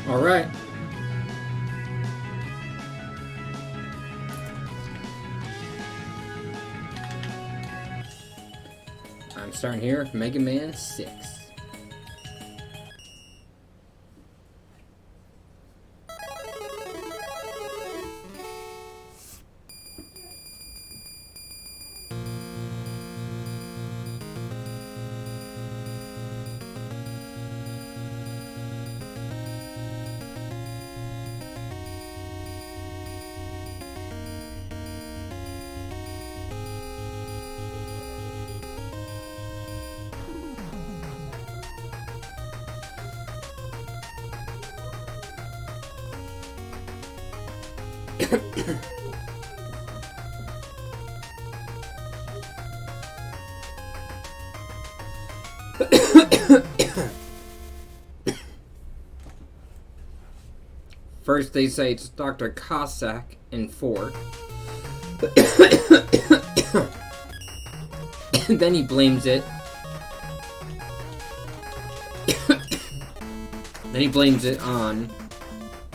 Alright. I'm starting here with Mega Man 6. First they say it's Dr. Cossack in 4. Then he blames it. Then he blames it on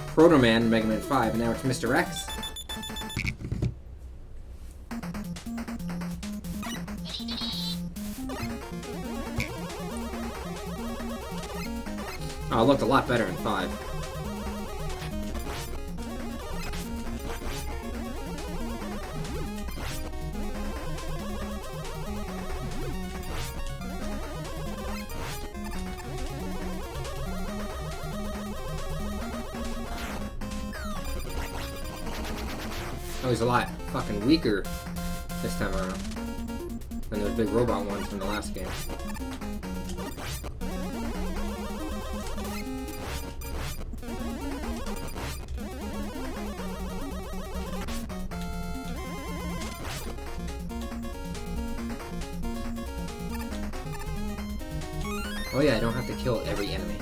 Proto Man in Mega Man 5, and now it's Mr. X. Oh, it looked a lot better in 5. Oh, he's a lot fucking weaker this time around than those big robot ones from the last game. Oh yeah, I don't have to kill every enemy.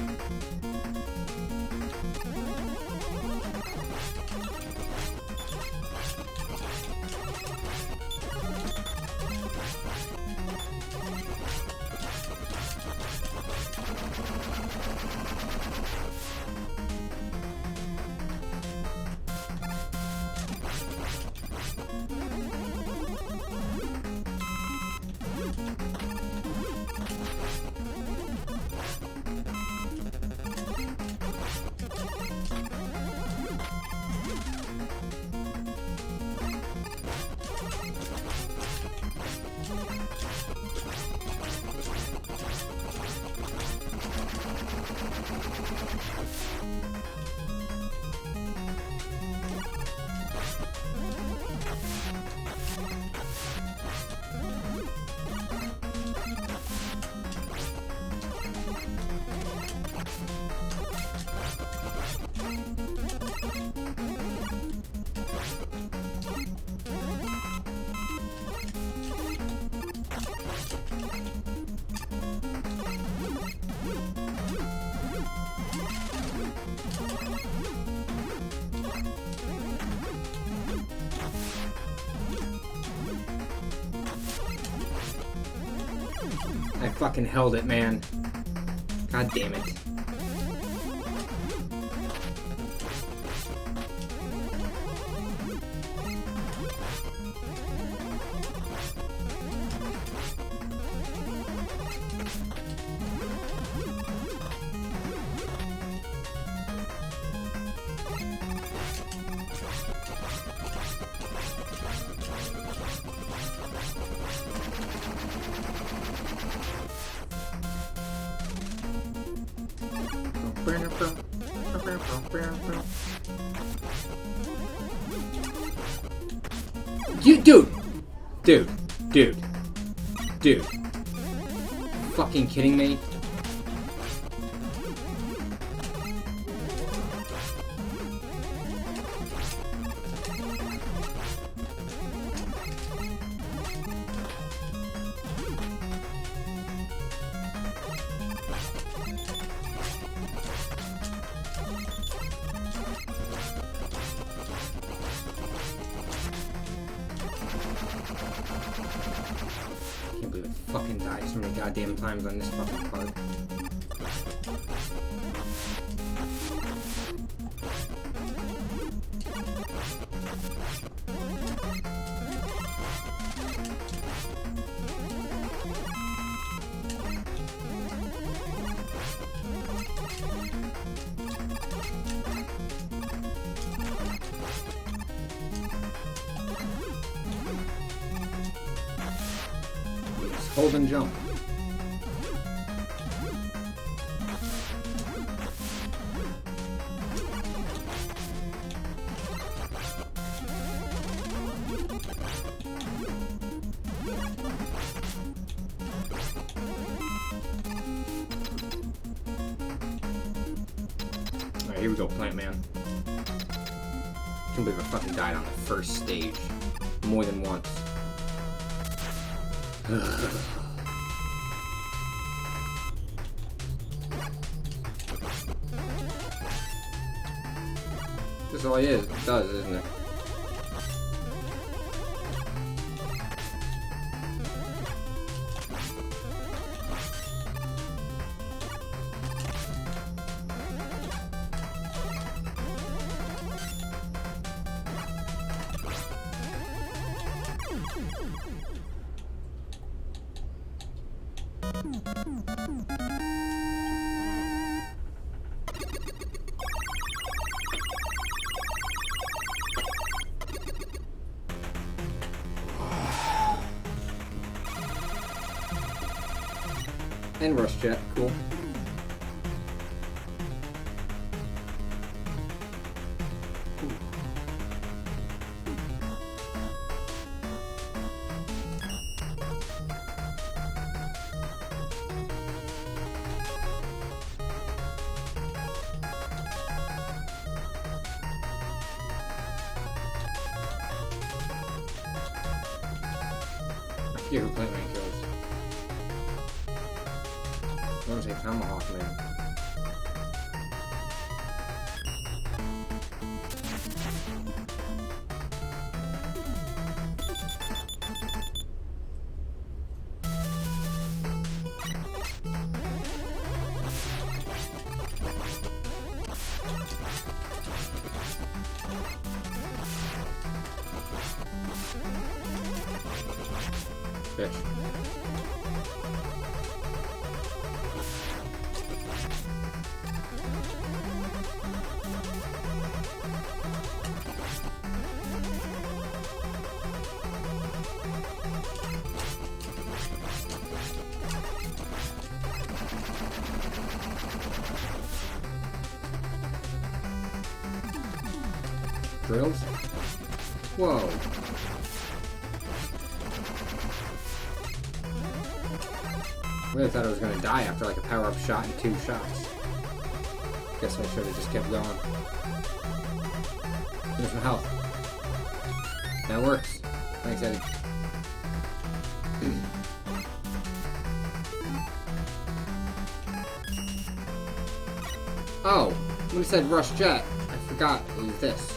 I fucking held it, man. God damn it. Dude. Fucking kidding me? I can't believe it fucking died so many goddamn times on this fucking part. hold and jump. Alright, here we go, Plant Man. I can't believe I fucking died on the first stage. More than once. This is all it does, isn't it? And Rush Jet, cool. I forget who Plant Man kills. I want to say Tomahawk Man. Bitch. Drills? Whoa. I really thought I was gonna die after like a power-up shot and 2 shots. Guess I should have just kept going. Finish my health. That works. Thanks, Eddie. Oh, when it said Rush Jet, I forgot it was this.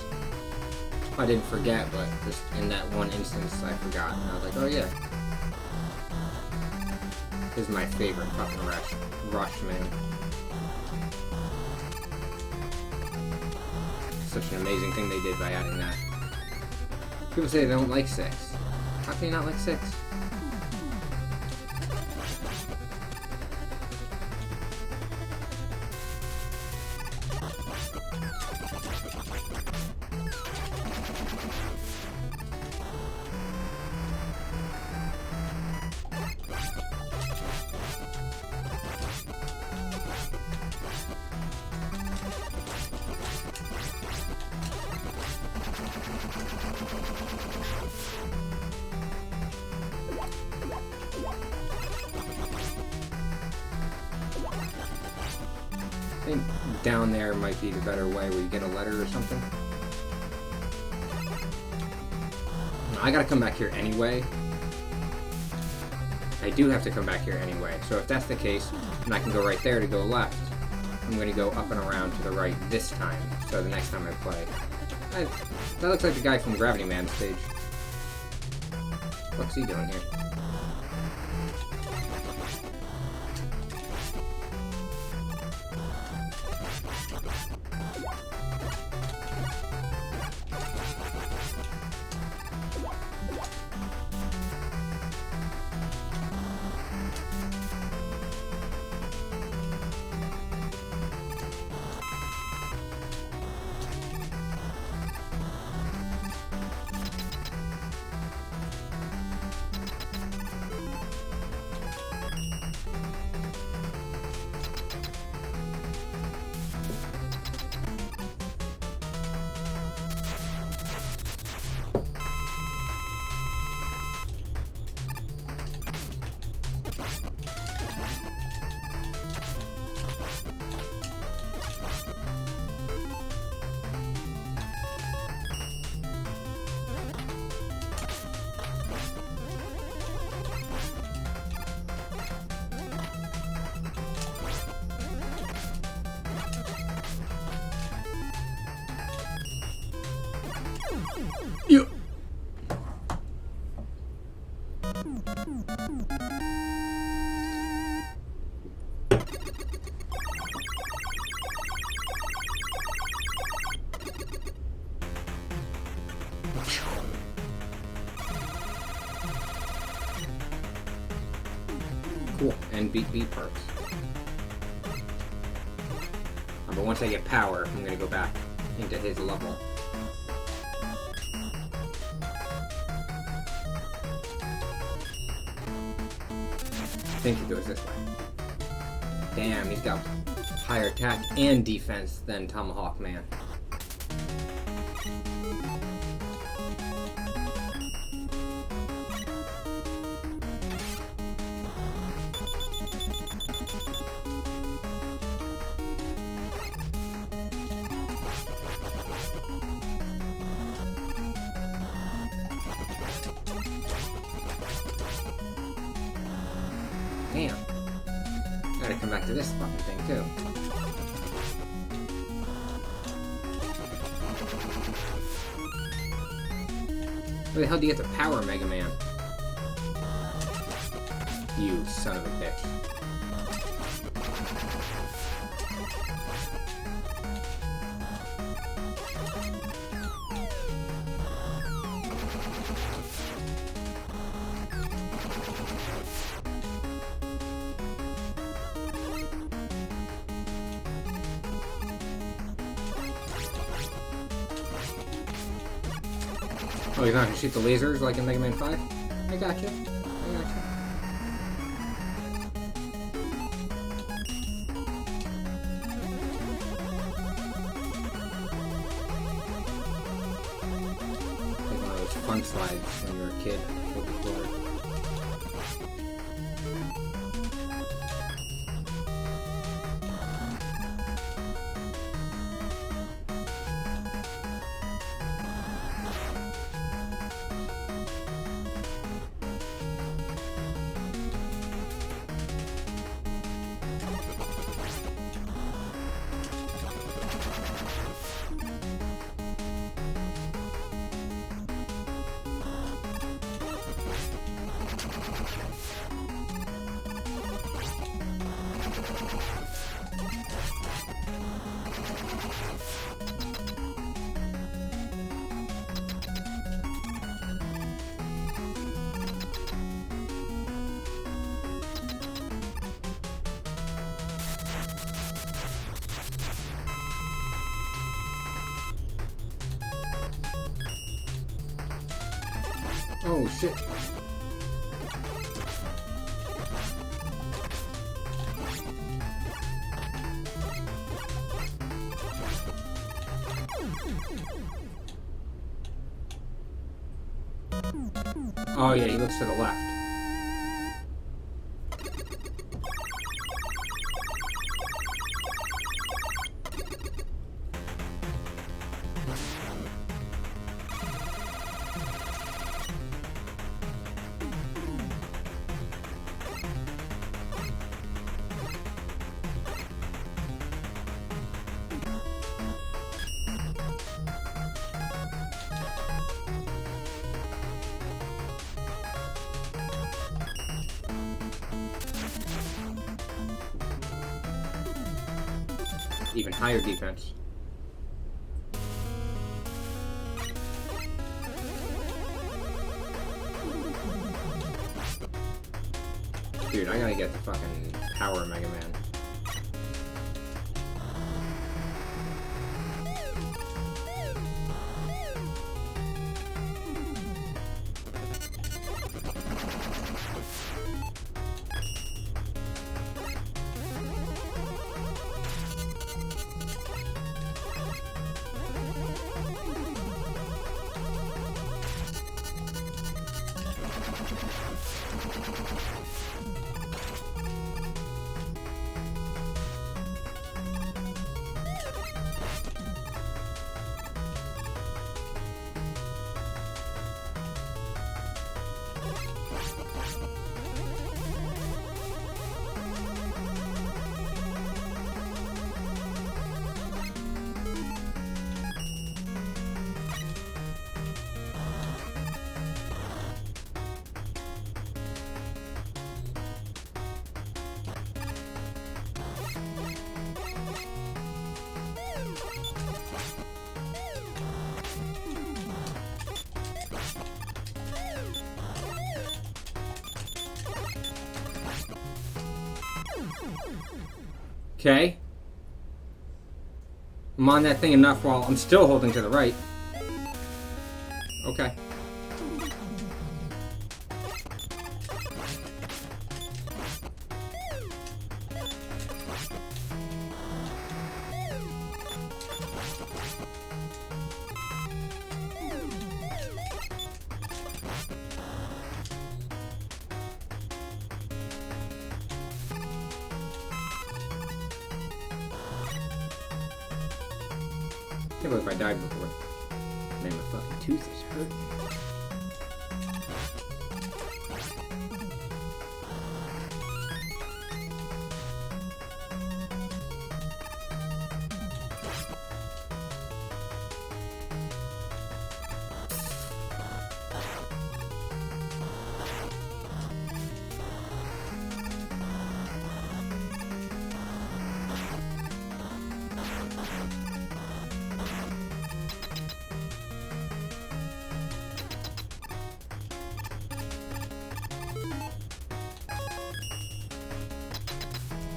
I didn't forget, but just in that one instance, I forgot. And I was like, oh yeah. This is my favorite fucking rush, man. Such an amazing thing they did by adding that. People say they don't like 6. How can you not like 6? I think down there might be the better way where you get a letter or something. I gotta come back here anyway. I do have to come back here anyway. So if that's the case, then I can go right there to go left. I'm gonna go up and around to the right this time. So the next time I play. That looks like the guy from Gravity Man stage. What's he doing here? Yeah. Cool, and beat B parts. But once I get power, I'm gonna go back into his level. I think it goes this way. Damn, he's got higher attack and defense than Tomahawk Man. Damn. Gotta come back to this fucking thing, too. Where the hell do you get the power, Mega Man? You son of a bitch. Oh, you're not gonna shoot the lasers like in Mega Man 5? I gotcha. I gotcha. Like one of those fun slides when you were a kid with the floor. Oh shit. Oh yeah, he looks to the left. Even higher defense. Dude, I gotta get the fucking power Mega Man. Okay. I'm on that thing enough while I'm still holding to the right. Okay. I can't believe I died before. Man, my fucking tooth is hurting.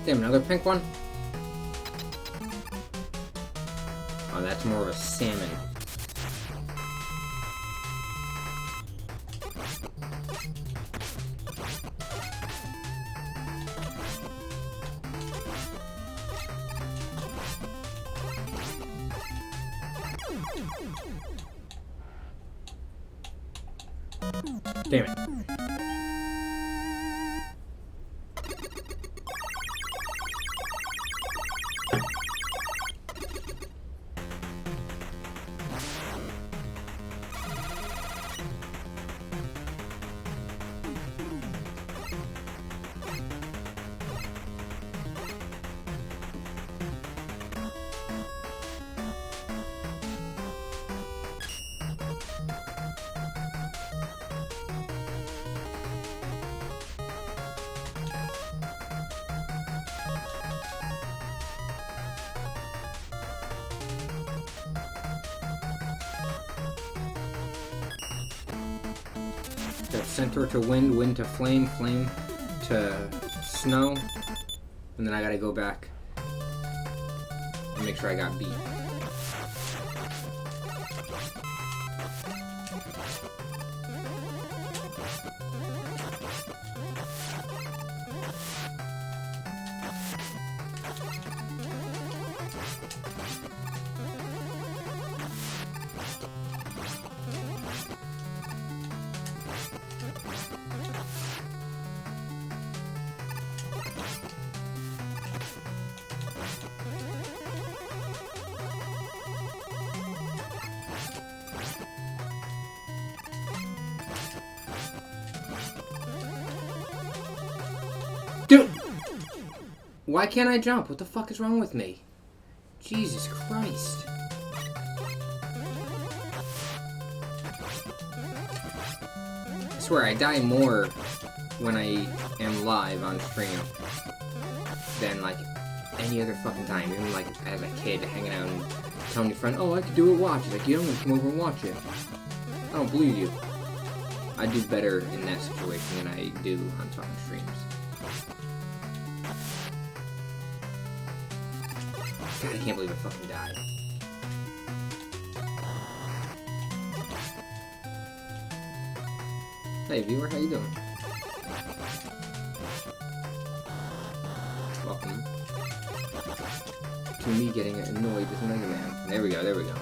Damn, another pink one? Oh, that's more of a salmon. Damn it. Center to wind, wind to flame, flame to snow, and then I gotta go back and make sure I got beat. Dude! Why can't I jump? What the fuck is wrong with me? Jesus Christ. I swear, I die more when I am live on stream than, like, any other fucking time. Even, like, as a kid, hanging out and telling your friend, oh, I could do it, watch it. Like, you don't want to come over and watch it. I don't believe you. I do better in that situation than I do on talking streams. God, I can't believe I fucking died. Hey viewer, how you doing? Welcome to me getting annoyed with Mega Man. There we go, there we go.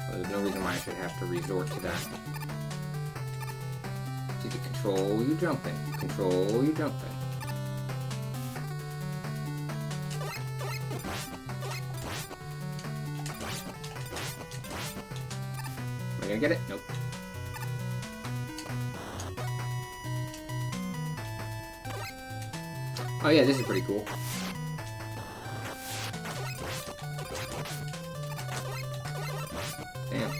Well, there's no reason why I should have to resort to that. To control your jumping. Control your jumping. Am I gonna get it? Nope. Oh yeah, this is pretty cool. Damn.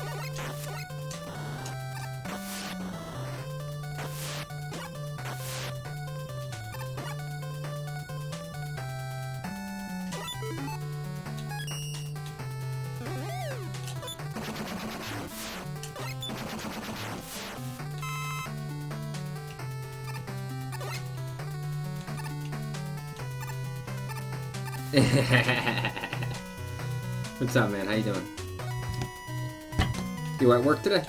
What's up, man? How you doing? You at work today?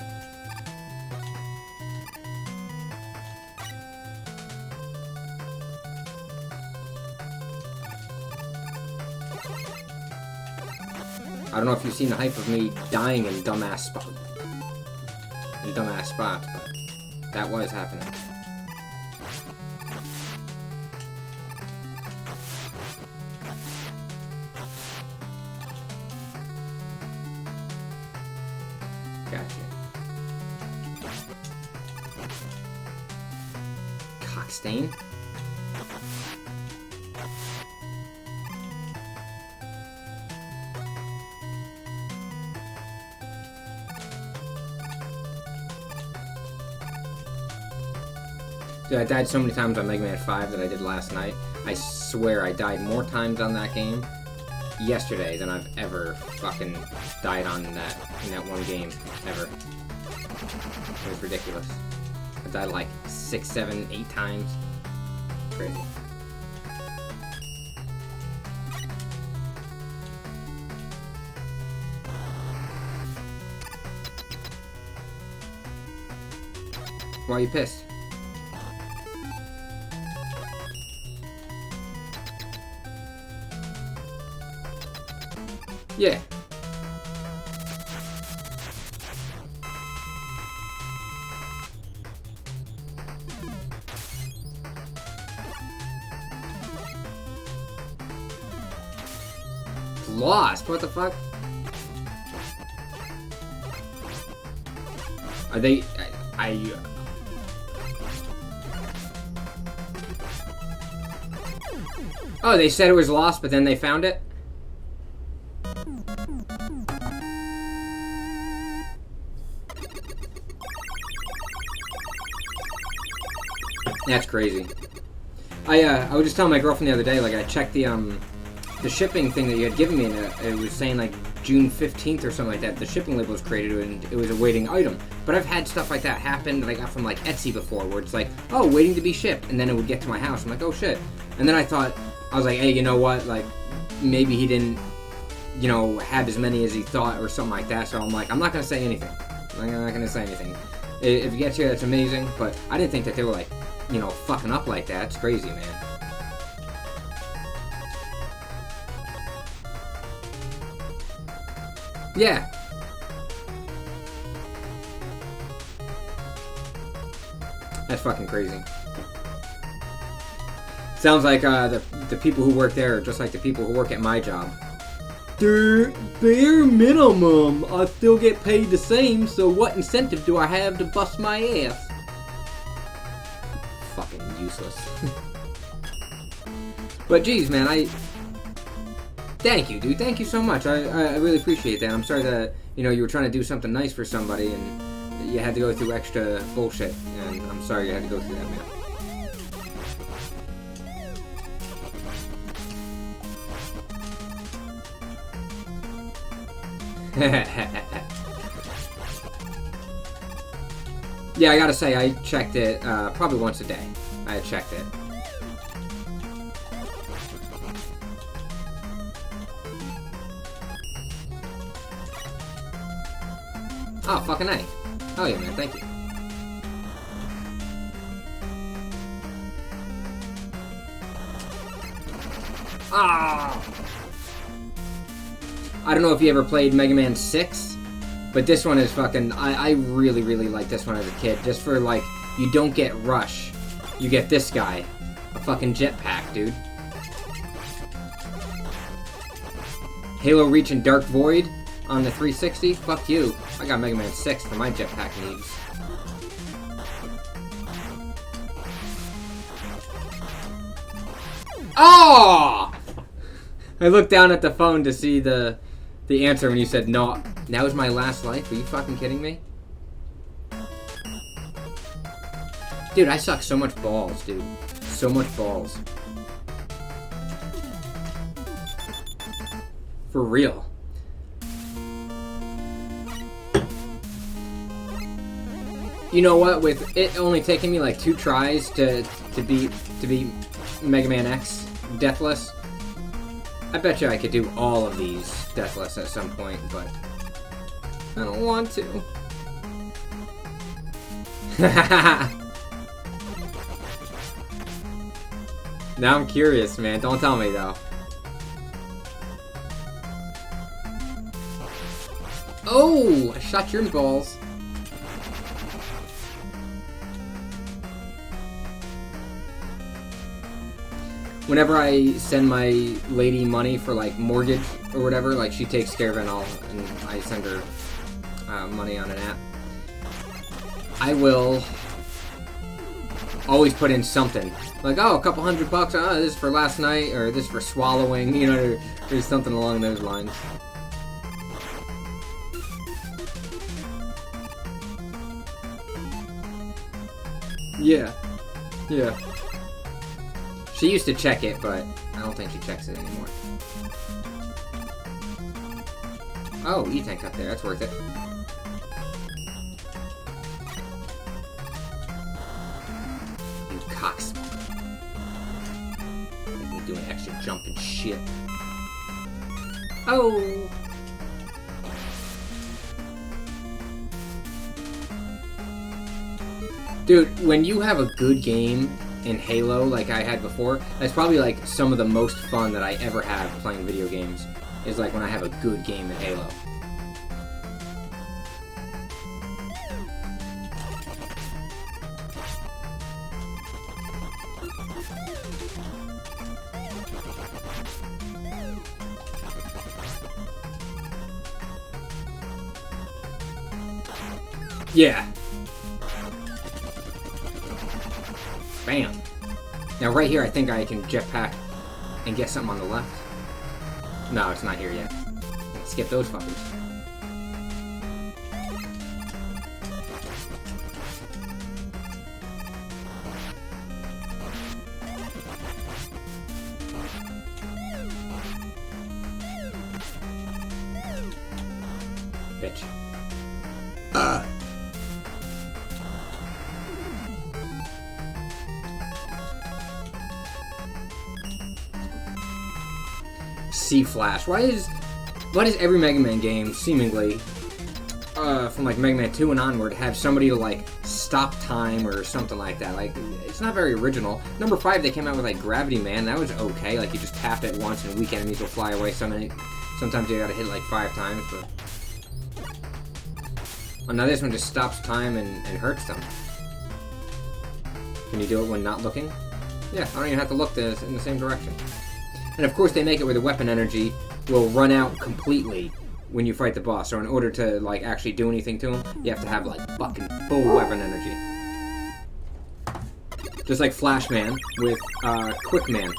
I don't know if you've seen the hype of me dying in dumbass spots, but that was happening. Gotcha. Cockstain? Dude, I died so many times on Mega Man 5 that I did last night. I swear I died more times on that game yesterday than I've ever fucking died on in that one game, ever. It was ridiculous. I died like 6, 7, 8 times. Crazy. Why are you pissed? Yeah. Lost? What the fuck? Are they... Oh, they said it was lost, but then they found it? That's crazy. I was just telling my girlfriend the other day, like, I checked the shipping thing that you had given me, and it was saying, like, June 15th or something like that. The shipping label was created, and it was a waiting item. But I've had stuff like that happen that I got from, like, Etsy before, where it's like, oh, waiting to be shipped, and then it would get to my house. I'm like, oh, shit. And then I thought, I was like, hey, you know what, like, maybe he didn't, you know, have as many as he thought or something like that, so I'm like, I'm not going to say anything. I'm not going to say anything. If it gets here, that's amazing, but I didn't think that they were, like, you know, fucking up like that. It's crazy, man. Yeah. That's fucking crazy. Sounds like the people who work there are just like the people who work at my job. Bare minimum. I still get paid the same, so what incentive do I have to bust my ass? Fucking useless. But geez, man, thank you, dude. Thank you so much. I really appreciate that. I'm sorry that, you know, you were trying to do something nice for somebody and you had to go through extra bullshit, and I'm sorry you had to go through that, man. Yeah, I gotta say, I checked it probably once a day. I checked it. Oh, fucking A. Oh yeah, man, thank you. Ah! I don't know if you ever played Mega Man 6, but this one is fucking... I really, really like this one as a kid. Just for, like, you don't get Rush. You get this guy. A fucking jetpack, dude. Halo Reach and Dark Void on the 360? Fuck you. I got Mega Man 6 for my jetpack needs. Oh! I looked down at the phone to see the answer when you said, no, that was my last life. Are you fucking kidding me? Dude, I suck so much balls, dude. So much balls. For real. You know what? With it only taking me like 2 tries to beat Mega Man X Deathless, I bet you I could do all of these deathless at some point, but I don't want to. Now I'm curious, man. Don't tell me, though. Oh! I shot your balls. Whenever I send my lady money for, like, mortgage or whatever, like, she takes care of it all, and I send her money on an app, I will always put in something. Like, oh, a couple $100, oh, this is for last night, or this is for swallowing, you know, there's something along those lines. Yeah. Yeah. She used to check it, but I don't think she checks it anymore. Oh, E-Tank up there, that's worth it. You cocks. Make me doing extra jump and shit. Oh! Dude, when you have a good game in Halo like I had before, that's probably like some of the most fun that I ever have playing video games, is like when I have a good game in Halo. Yeah. Bam. Now right here I think I can jetpack and get something on the left. No, it's not here yet. Skip those fuckers. Bitch. C-Flash. Why does every Mega Man game seemingly from like Mega Man 2 and onward have somebody to like stop time or something like that? Like, it's not very original. Number 5 they came out with like Gravity Man. That was okay. Like, you just tap it once and weak enemies will fly away. Sometimes you gotta hit like 5 times, but oh, now this one just stops time and hurts them. Can you do it when not looking? Yeah, I don't even have to look in the same direction. And of course they make it where the weapon energy will run out completely when you fight the boss. So in order to like actually do anything to him, you have to have like fucking full weapon energy. Just like Flashman with Quickman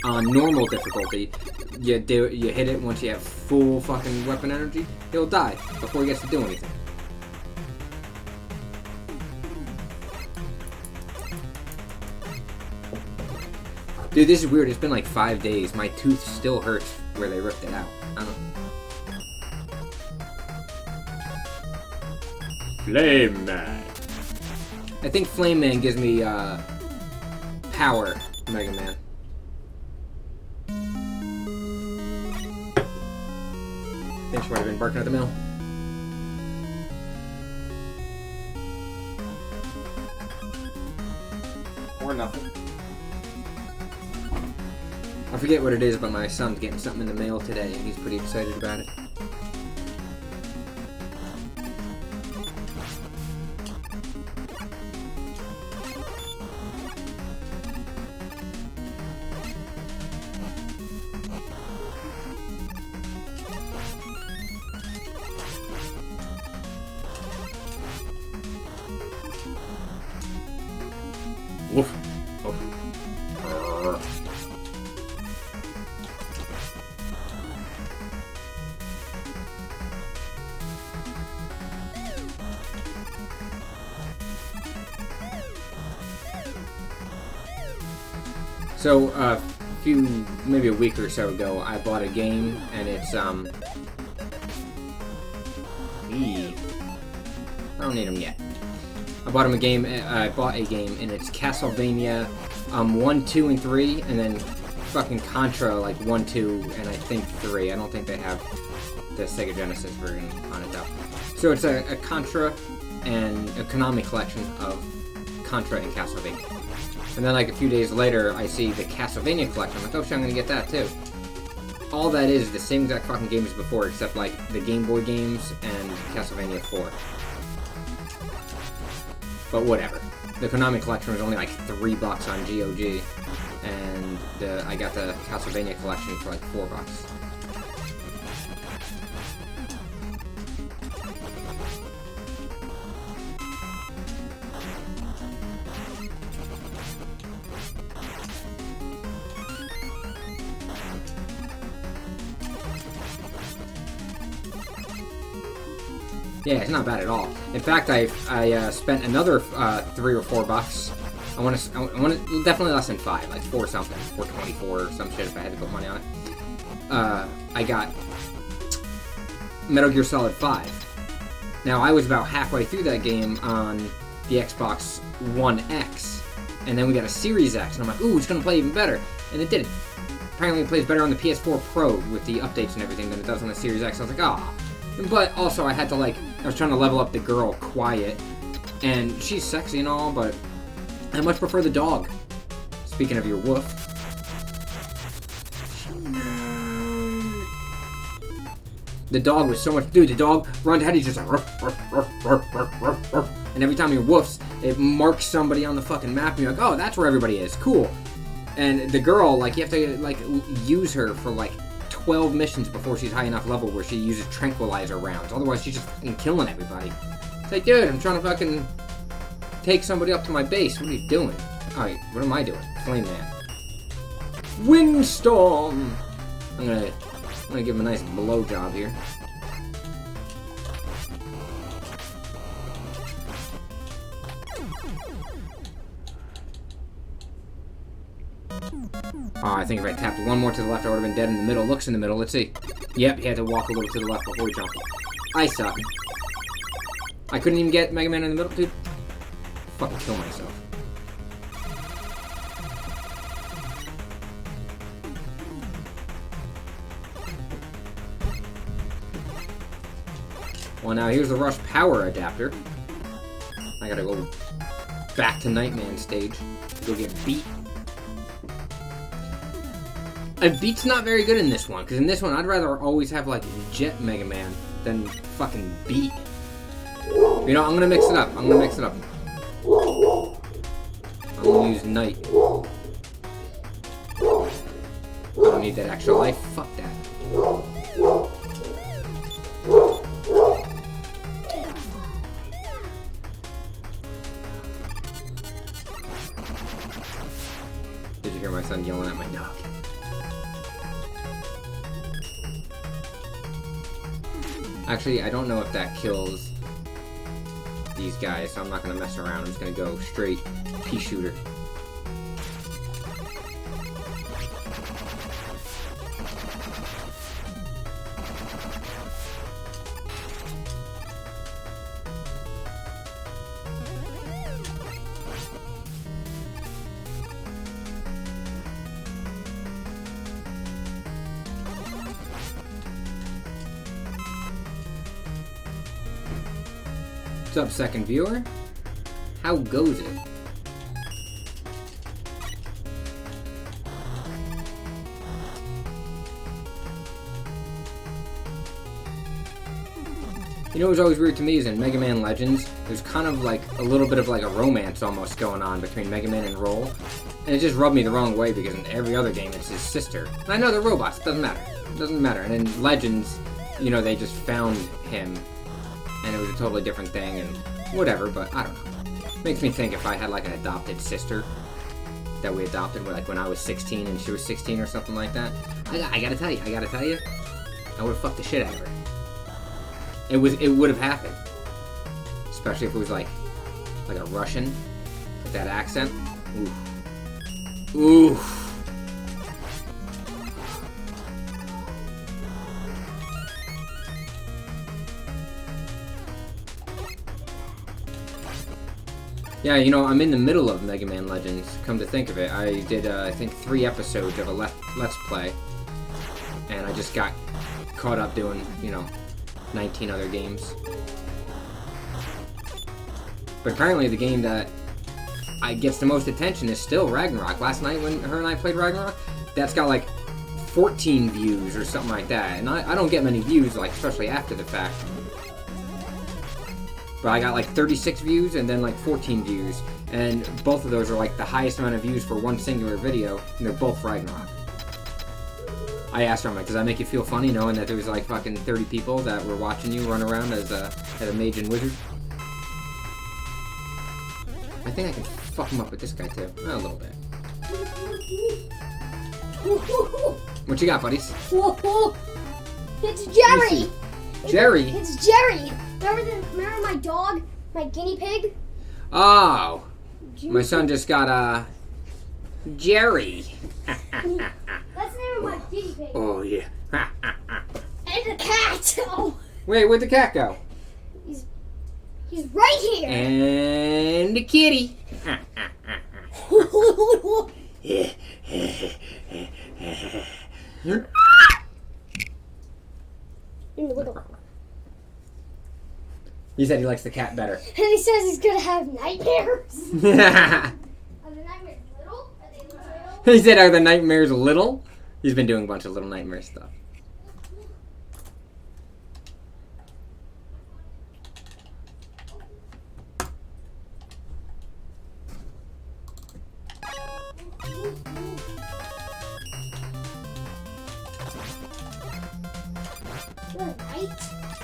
on normal difficulty, you hit it once you have full fucking weapon energy, he'll die before he gets to do anything. Dude, this is weird. It's been like 5 days. My tooth still hurts where they ripped it out. I don't know. Flame Man. I think Flame Man gives me power, Mega Man. Think she might have been barking at the mill. Or nothing. I forget what it is, but my son's getting something in the mail today, and he's pretty excited about it. Woof. Oh. So, maybe a week or so ago, I bought a game, and it's, I don't need them yet. I bought a game, and it's Castlevania, 1, 2, and 3, and then fucking Contra, like 1, 2, and I think 3. I don't think they have the Sega Genesis version on it, though. So it's a Contra and a Konami collection of Contra and Castlevania. And then, like, a few days later, I see the Castlevania collection. I'm like, oh shit, I'm gonna get that, too. All that is the same exact fucking game as before, except, like, the Game Boy games and Castlevania 4. But whatever. The Konami collection was only like $3 on GOG, and I got the Castlevania collection for like $4. Yeah, it's not bad at all. In fact, I spent another $3 or $4. I want to definitely less than 5, like 4 something, 4.24 or some shit if I had to put money on it. I got Metal Gear Solid 5. Now I was about halfway through that game on the Xbox One X, and then we got a Series X, and I'm like, ooh, it's gonna play even better, and it didn't. Apparently, it plays better on the PS4 Pro with the updates and everything than it does on the Series X. I was like, ah. But also, I was trying to level up the girl, Quiet, and she's sexy and all, but I much prefer the dog. Speaking of your woof. The dog was so much... Dude, the dog runs ahead, he's just like... Ruff, ruff, ruff, ruff, ruff, ruff, ruff. And every time he woofs, it marks somebody on the fucking map, and you're like, oh, that's where everybody is. Cool. And the girl, like, you have to, like, use her for, like, 12 missions before she's high enough level where she uses tranquilizer rounds. Otherwise, she's just fucking killing everybody. It's like, dude, I'm trying to fucking take somebody up to my base. What are you doing? Alright, what am I doing? Flame Man. Windstorm! I'm gonna give him a nice blowjob here. Oh, I think if I tapped one more to the left, I would have been dead in the middle. Looks in the middle. Let's see. Yep, he had to walk a little to the left before he jumped. I suck. I couldn't even get Mega Man in the middle, dude. Fucking kill myself. Well, now here's the Rush Power adapter. I gotta go back to Nightman stage. Go get beat. Beat's not very good in this one, because in this one, I'd rather always have, like, Jet Mega Man than fucking Beat. You know, I'm gonna mix it up. I'm gonna use Night. I don't need that extra life. Fuck that. Did you hear my son yelling at my dog? Actually, I don't know if that kills these guys, so I'm not going to mess around. I'm just going to go straight pea shooter. What's up, second viewer? How goes it? You know what's always weird to me is in Mega Man Legends, there's kind of like a little bit of like a romance almost going on between Mega Man and Roll. And it just rubbed me the wrong way because in every other game it's his sister. And I know they're robots, it doesn't matter. It doesn't matter. And in Legends, you know, they just found him and it was a totally different thing and whatever, but I don't know. Makes me think if I had like an adopted sister that we adopted like when I was 16 and she was 16 or something like that, I gotta tell you, I would have fucked the shit out of her. It would have happened. Especially if it was like a Russian with that accent. Oof. Oof. Yeah, you know, I'm in the middle of Mega Man Legends, come to think of it. I did, I think, 3 episodes of a Let's Play. And I just got caught up doing, you know, 19 other games. But apparently the game that gets the most attention is still Ragnarok. Last night when her and I played Ragnarok, that's got like 14 views or something like that. And I don't get many views, like, especially after the fact. But I got like 36 views and then like 14 views. And both of those are like the highest amount of views for one singular video. And they're both Ragnarok. I asked her, I'm like, does that make you feel funny knowing that there was like fucking 30 people that were watching you run around as a mage and wizard? I think I can fuck him up with this guy too. A little bit. What you got, buddies? It's Jerry! Jerry? It's Jerry! Remember my dog? My guinea pig? Oh! My son just got, Jerry! That's the name of my guinea pig. Oh, yeah. And the cat! Oh. Wait, where'd the cat go? He's right here! And the kitty! He said he likes the cat better. And he says he's gonna have nightmares. Are the nightmares little? Are they little? He said, are the nightmares little? He's been doing a bunch of little nightmare stuff.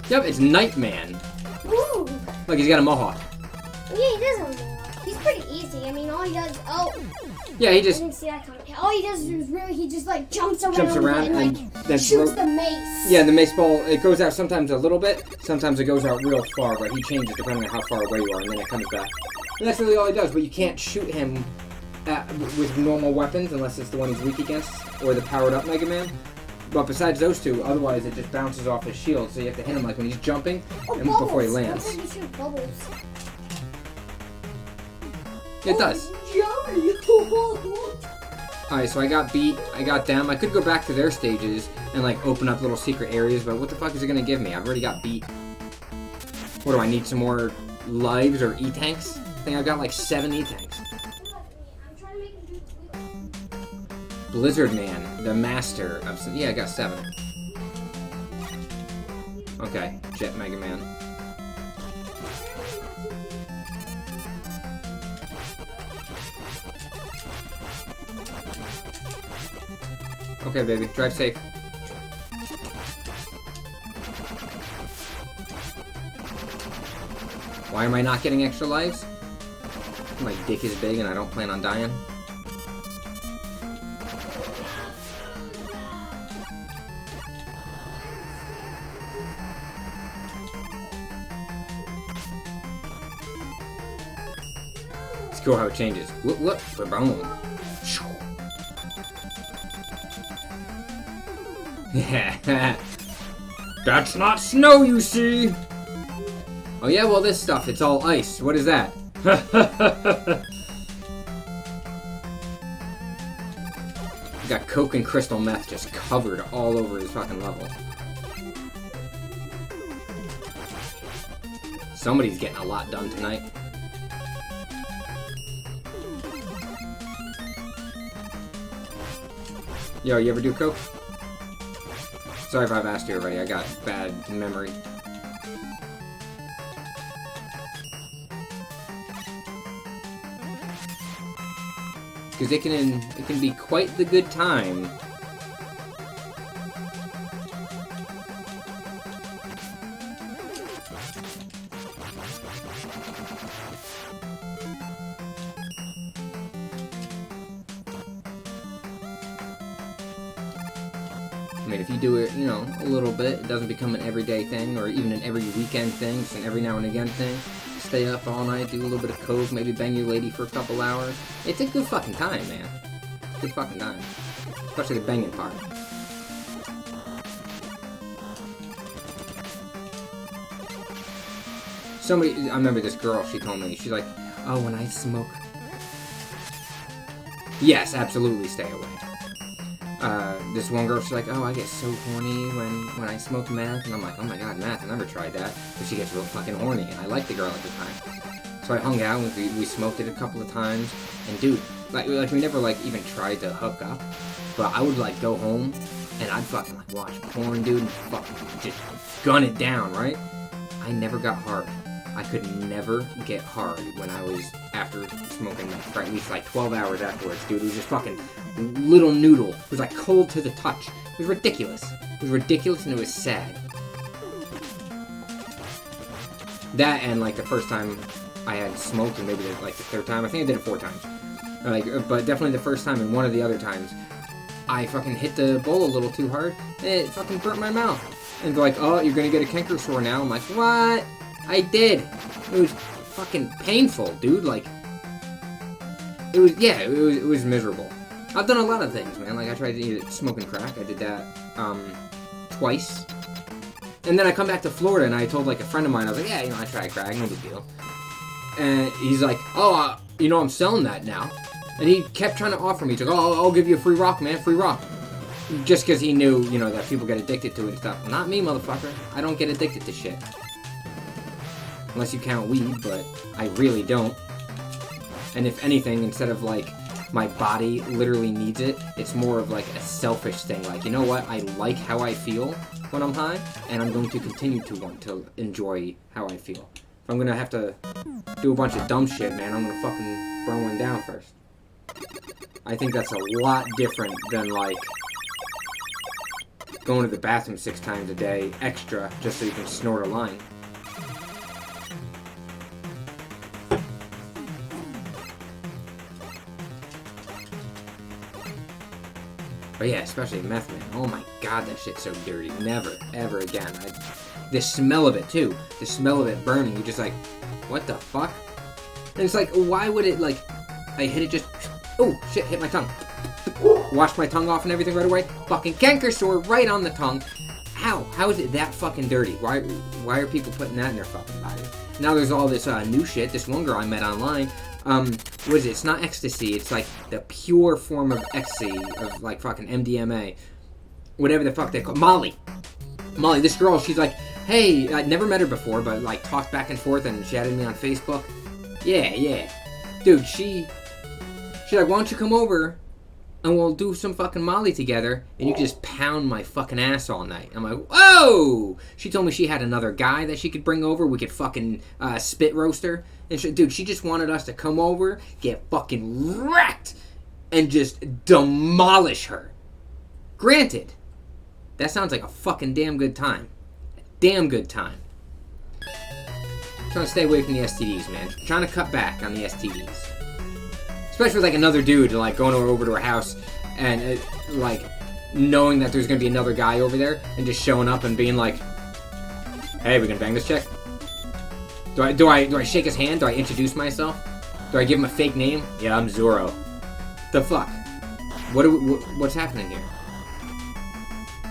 Yep, it's Nightman. Ooh. Look, he's got a mohawk. Yeah, he does have a mohawk. He's pretty easy. I mean, all he does... Oh. Yeah, he I just... didn't see that coming. All he does is really, he just like jumps around and like then shoots the mace. Yeah, the mace ball, it goes out sometimes a little bit, sometimes it goes out real far, but he changes depending on how far away you are, and then it comes back. And that's really all he does, but you can't shoot him with normal weapons unless it's the one he's weak against, or the powered up Mega Man. But besides those two, otherwise it just bounces off his shield, so you have to hit him like when he's jumping and before he lands. You shoot bubbles. It does. Alright, so I got beat, I got them. I could go back to their stages and like open up little secret areas, but what the fuck is it gonna give me? I've already got beat. What do I need, some more lives or E-tanks? I think I've got like 7 E-tanks. Blizzard Man, the master of some... Yeah, I got 7. Okay, Jet Mega Man. Okay, baby, drive safe. Why am I not getting extra lives? My dick is big and I don't plan on dying. It's cool how it changes. Whoop, whoop, boom. That's not snow, you see! Oh yeah, well this stuff, it's all ice. What is that? Got coke and crystal meth just covered all over his fucking level. Somebody's getting a lot done tonight. Yo, you ever do coke? Sorry if I've asked you already, I got bad memory. Because it can be quite the good time. I mean, if you do it, you know, a little bit, it doesn't become an everyday thing, or even an every weekend thing, it's an every now and again thing. Stay up all night, do a little bit of coke, maybe bang your lady for a couple hours. It's a good fucking time, man. Good fucking time. Especially the banging part. Somebody, I remember this girl, she told me, she's like, Oh, when I smoke. Yes, absolutely stay away. This one girl, she's like, oh, I get so horny when I smoke meth. And I'm like, oh my god, meth, I never tried that. But she gets real fucking horny, and I liked the girl at the time. So I hung out, and we smoked it a couple of times. And dude, like we never, like, even tried to hook up. But I would, like, go home, and I'd fucking, like, watch porn, dude, and fucking just gun it down, right? I never got hard. I could never get hard when I was after smoking for at least like 12 hours afterwards, dude. It was just fucking little noodle. It was like cold to the touch. It was ridiculous. It was ridiculous and it was sad. That and like the first time I had smoked, and maybe like the third time. I think I did it 4 times. Like, but definitely the first time and one of the other times, I fucking hit the bowl a little too hard and it fucking burnt my mouth. And they're like, oh, you're gonna get a canker sore now. I'm like, what? I did. It was fucking painful, dude. Like, it was miserable. I've done a lot of things, man. Like, I tried to smoking crack. I did that, twice. And then I come back to Florida, and I told, like, a friend of mine, I was like, yeah, I tried crack, no big deal. And he's like, oh, I'm selling that now. And he kept trying to offer me, he's like, oh, I'll give you a free rock, man, free rock. Just because he knew, that people get addicted to it and stuff. Not me, motherfucker. I don't get addicted to shit. Unless you count weed, but I really don't. And if anything, instead of, like, my body literally needs it, it's more of, like, a selfish thing. Like, you know what? I like how I feel when I'm high, and I'm going to continue to want to enjoy how I feel. If I'm going to have to do a bunch of dumb shit, man, I'm going to fucking burn one down first. I think that's a lot different than, like, going to the bathroom 6 times a day extra just so you can snort a line. But yeah, especially meth, man. Oh my god, that shit's so dirty. Never, ever again. The smell of it, too. The smell of it burning. You're just like, what the fuck? And it's like, why would it, like, I hit it just... Oh, shit, hit my tongue. Wash my tongue off and everything right away. Fucking canker sore right on the tongue. How? How is it that fucking dirty? Why are people putting that in their fucking body? Now there's all this new shit. This one girl I met online... what is it? It's not ecstasy. It's like the pure form of ecstasy, of like fucking MDMA. Whatever the fuck they call Molly, this girl, she's like, hey, I'd never met her before, but like talked back and forth and she added me on Facebook. Yeah. Dude, she's like, why don't you come over and we'll do some fucking Molly together and you just pound my fucking ass all night. I'm like, whoa! She told me she had another guy that she could bring over. We could fucking spit roast her. And she just wanted us to come over, get fucking wrecked, and just demolish her. Granted, that sounds like a fucking damn good time. Damn good time. I'm trying to stay away from the STDs, man. I'm trying to cut back on the STDs. Especially with, like, another dude, like, going over to her house and, like, knowing that there's going to be another guy over there and just showing up and being like, hey, we gonna bang this chick? Do I shake his hand? Do I introduce myself? Do I give him a fake name? Yeah, I'm Zorro. The fuck? What's happening here?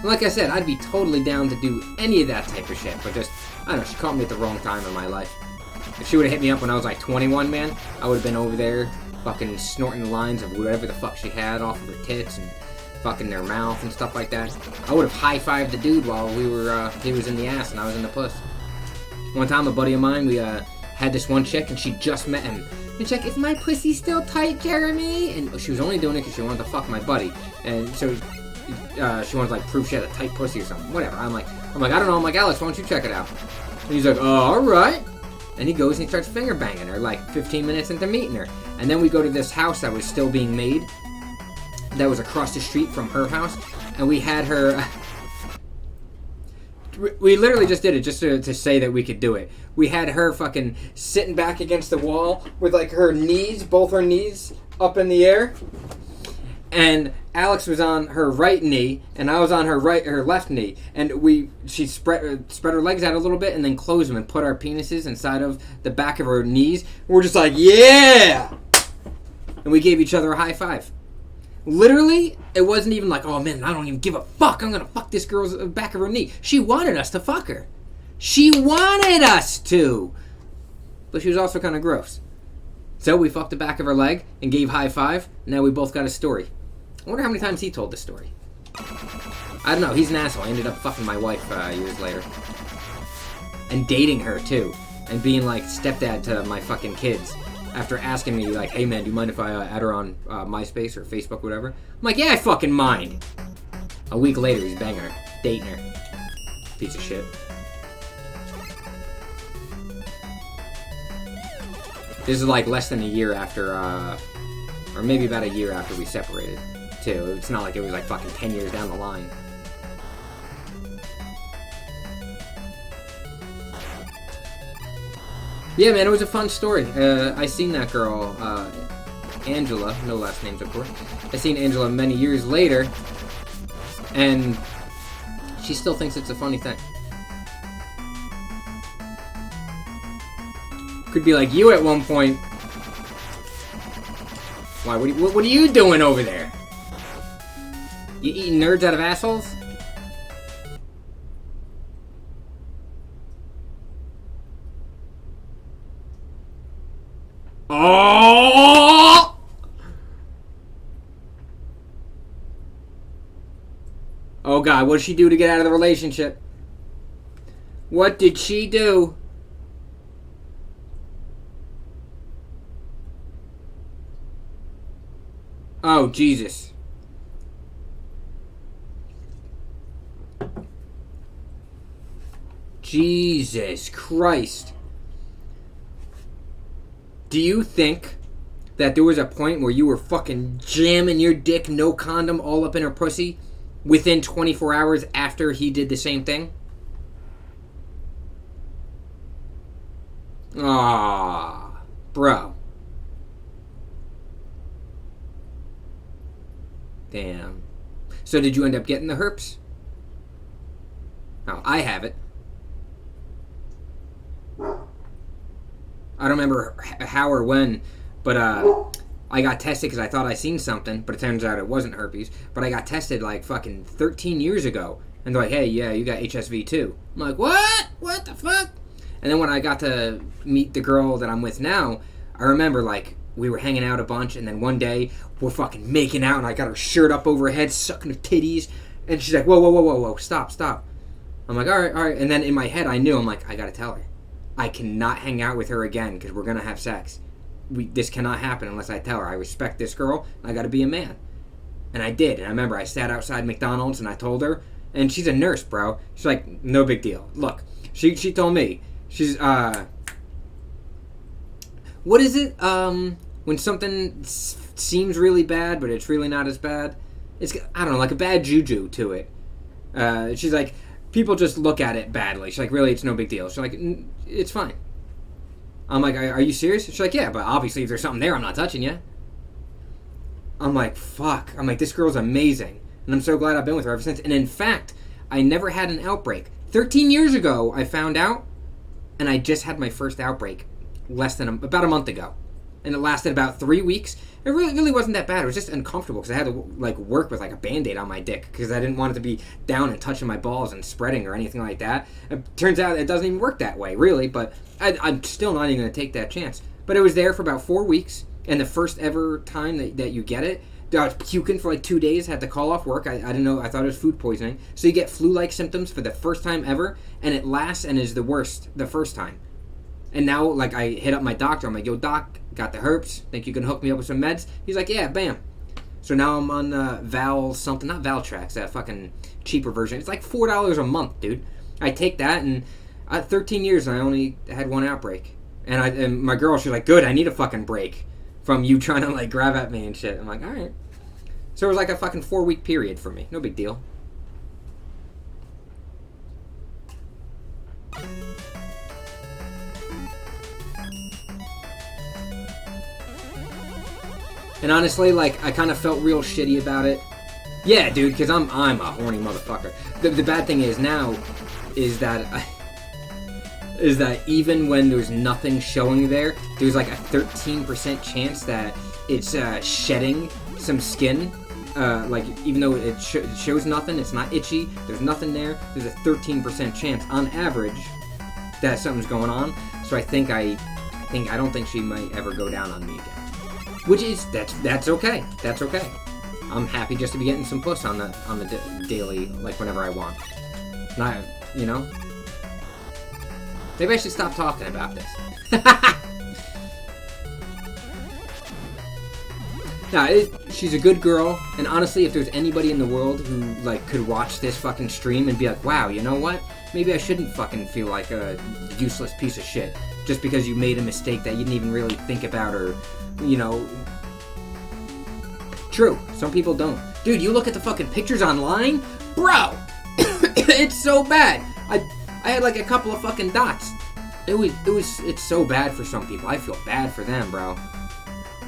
Like I said, I'd be totally down to do any of that type of shit, but just, I don't know, she caught me at the wrong time in my life. If she would have hit me up when I was like 21, man, I would have been over there fucking snorting the lines of whatever the fuck she had off of her tits and fucking their mouth and stuff like that. I would have high-fived the dude while he was in the ass and I was in the puss. One time, a buddy of mine, we had this one chick, and she just met him. And she's like, is my pussy still tight, Jeremy? And she was only doing it because she wanted to fuck my buddy. And so she wanted to, like, prove she had a tight pussy or something. Whatever. I'm like, I don't know. I'm like, Alex, why don't you check it out? And he's like, oh, all right. And he goes and he starts finger banging her, like, 15 minutes into meeting her. And then we go to this house that was still being made, that was across the street from her house. And we had her... We literally just did it just to say that we could do it. We had her fucking sitting back against the wall with like her knees, both her knees up in the air. And Alex was on her right knee, and I was on her left knee. And she spread her legs out a little bit and then closed them and put our penises inside of the back of her knees. We're just like, yeah! And we gave each other a high five. Literally, it wasn't even like, oh man, I don't even give a fuck. I'm gonna fuck this girl's back of her knee. She wanted us to fuck her. She wanted us to. But she was also kind of gross. So we fucked the back of her leg and gave high five. Now we both got a story. I wonder how many times he told this story. I don't know. He's an asshole. I ended up fucking my wife years later. And dating her, too. And being like stepdad to my fucking kids. After asking me, like, hey man, do you mind if I add her on MySpace or Facebook or whatever? I'm like, yeah, I fucking mind. A week later, he's banging her. Dating her. Piece of shit. This is like less than a year after, or maybe about a year after we separated, too. It's not like it was like fucking 10 years down the line. Yeah, man, it was a fun story. I seen that girl, Angela, no last names, of course. I seen Angela many years later, and she still thinks it's a funny thing. Could be like you at one point. Why? What are you doing over there? You eating nerds out of assholes? Oh! Oh God, what did she do to get out of the relationship? What did she do? Oh, Jesus. Jesus Christ. Do you think that there was a point where you were fucking jamming your dick, no condom, all up in her pussy within 24 hours after he did the same thing? Ah, bro. Damn. So did you end up getting the herpes? Oh, I have it. I don't remember how or when, but I got tested because I thought I seen something, but it turns out it wasn't herpes. But I got tested like fucking 13 years ago, and they're like, hey, yeah, you got HSV too. I'm like, what? What the fuck? And then when I got to meet the girl that I'm with now, I remember like we were hanging out a bunch, and then one day we're fucking making out, and I got her shirt up over her head, sucking her titties, and she's like, whoa, stop. I'm like, all right. And then in my head, I knew, I'm like, I gotta tell her. I cannot hang out with her again because we're gonna have sex. This cannot happen unless I tell her. I respect this girl. I gotta be a man. And I did. And I remember I sat outside McDonald's and I told her. And she's a nurse, bro. She's like, no big deal. Look, she told me. She's, what is it? When something seems really bad, but it's really not as bad. It's, I don't know, like a bad juju to it. She's like, people just look at it badly. She's like, really, it's no big deal. She's like, it's fine. I'm like, are you serious? She's like, yeah, but obviously if there's something there, I'm not touching you. I'm like, fuck. I'm like, this girl's amazing. And I'm so glad I've been with her ever since. And in fact, I never had an outbreak. 13 years ago, I found out, and I just had my first outbreak about a month ago. And it lasted about 3 weeks. It really wasn't that bad. It was just uncomfortable because I had to like work with like a Band-Aid on my dick because I didn't want it to be down and touching my balls and spreading or anything like that. It turns out it doesn't even work that way, really, but I'm still not even going to take that chance. But it was there for about 4 weeks, and the first ever time that you get it, I was puking for like 2 days, had to call off work. I didn't know, I thought it was food poisoning. So you get flu-like symptoms for the first time ever, and it lasts and is the worst the first time. And now, like, I hit up my doctor. I'm like, yo, doc, got the herpes. Think you can hook me up with some meds? He's like, yeah, bam. So now I'm on not Valtrax, that fucking cheaper version. It's like $4 a month, dude. I take that, and 13 years, and I only had one outbreak. And my girl, she's like, good, I need a fucking break from you trying to, like, grab at me and shit. I'm like, all right. So it was like a fucking 4-week period for me. No big deal. And honestly, like, I kind of felt real shitty about it. Yeah, dude, because I'm a horny motherfucker. The bad thing is now is that even when there's nothing showing there's like a 13% chance that it's shedding some skin. Like, even though it shows nothing, it's not itchy, there's nothing there, there's a 13% chance on average that something's going on. So I think don't think she might ever go down on me again. Which is that's okay. That's okay. I'm happy just to be getting some puss on the daily, like whenever I want. Not, you know. Maybe I should stop talking about this. Nah, she's a good girl, and honestly, if there's anybody in the world who, like, could watch this fucking stream and be like, wow, you know what? Maybe I shouldn't fucking feel like a useless piece of shit just because you made a mistake that you didn't even really think about or, you know... True, some people don't. Dude, you look at the fucking pictures online? Bro! It's so bad! I had, like, a couple of fucking dots. It's so bad for some people. I feel bad for them, bro.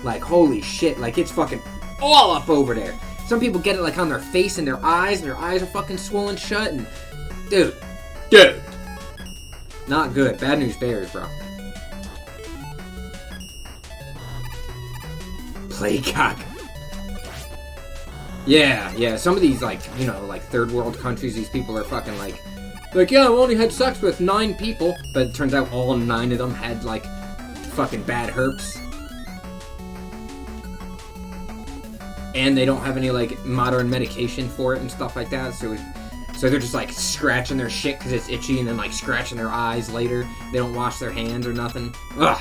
Like, holy shit, like, it's fucking all up over there. Some people get it, like, on their face and their eyes are fucking swollen shut, and... Dude. Not good. Bad news bears, bro. Playcock. Yeah, some of these, like, you know, like, third world countries, these people are fucking, like, yeah, I've only had sex with 9 people, but it turns out all 9 of them had, like, fucking bad herpes. And they don't have any, like, modern medication for it and stuff like that, so they're just, like, scratching their shit because it's itchy and then, like, scratching their eyes later. They don't wash their hands or nothing. Ugh.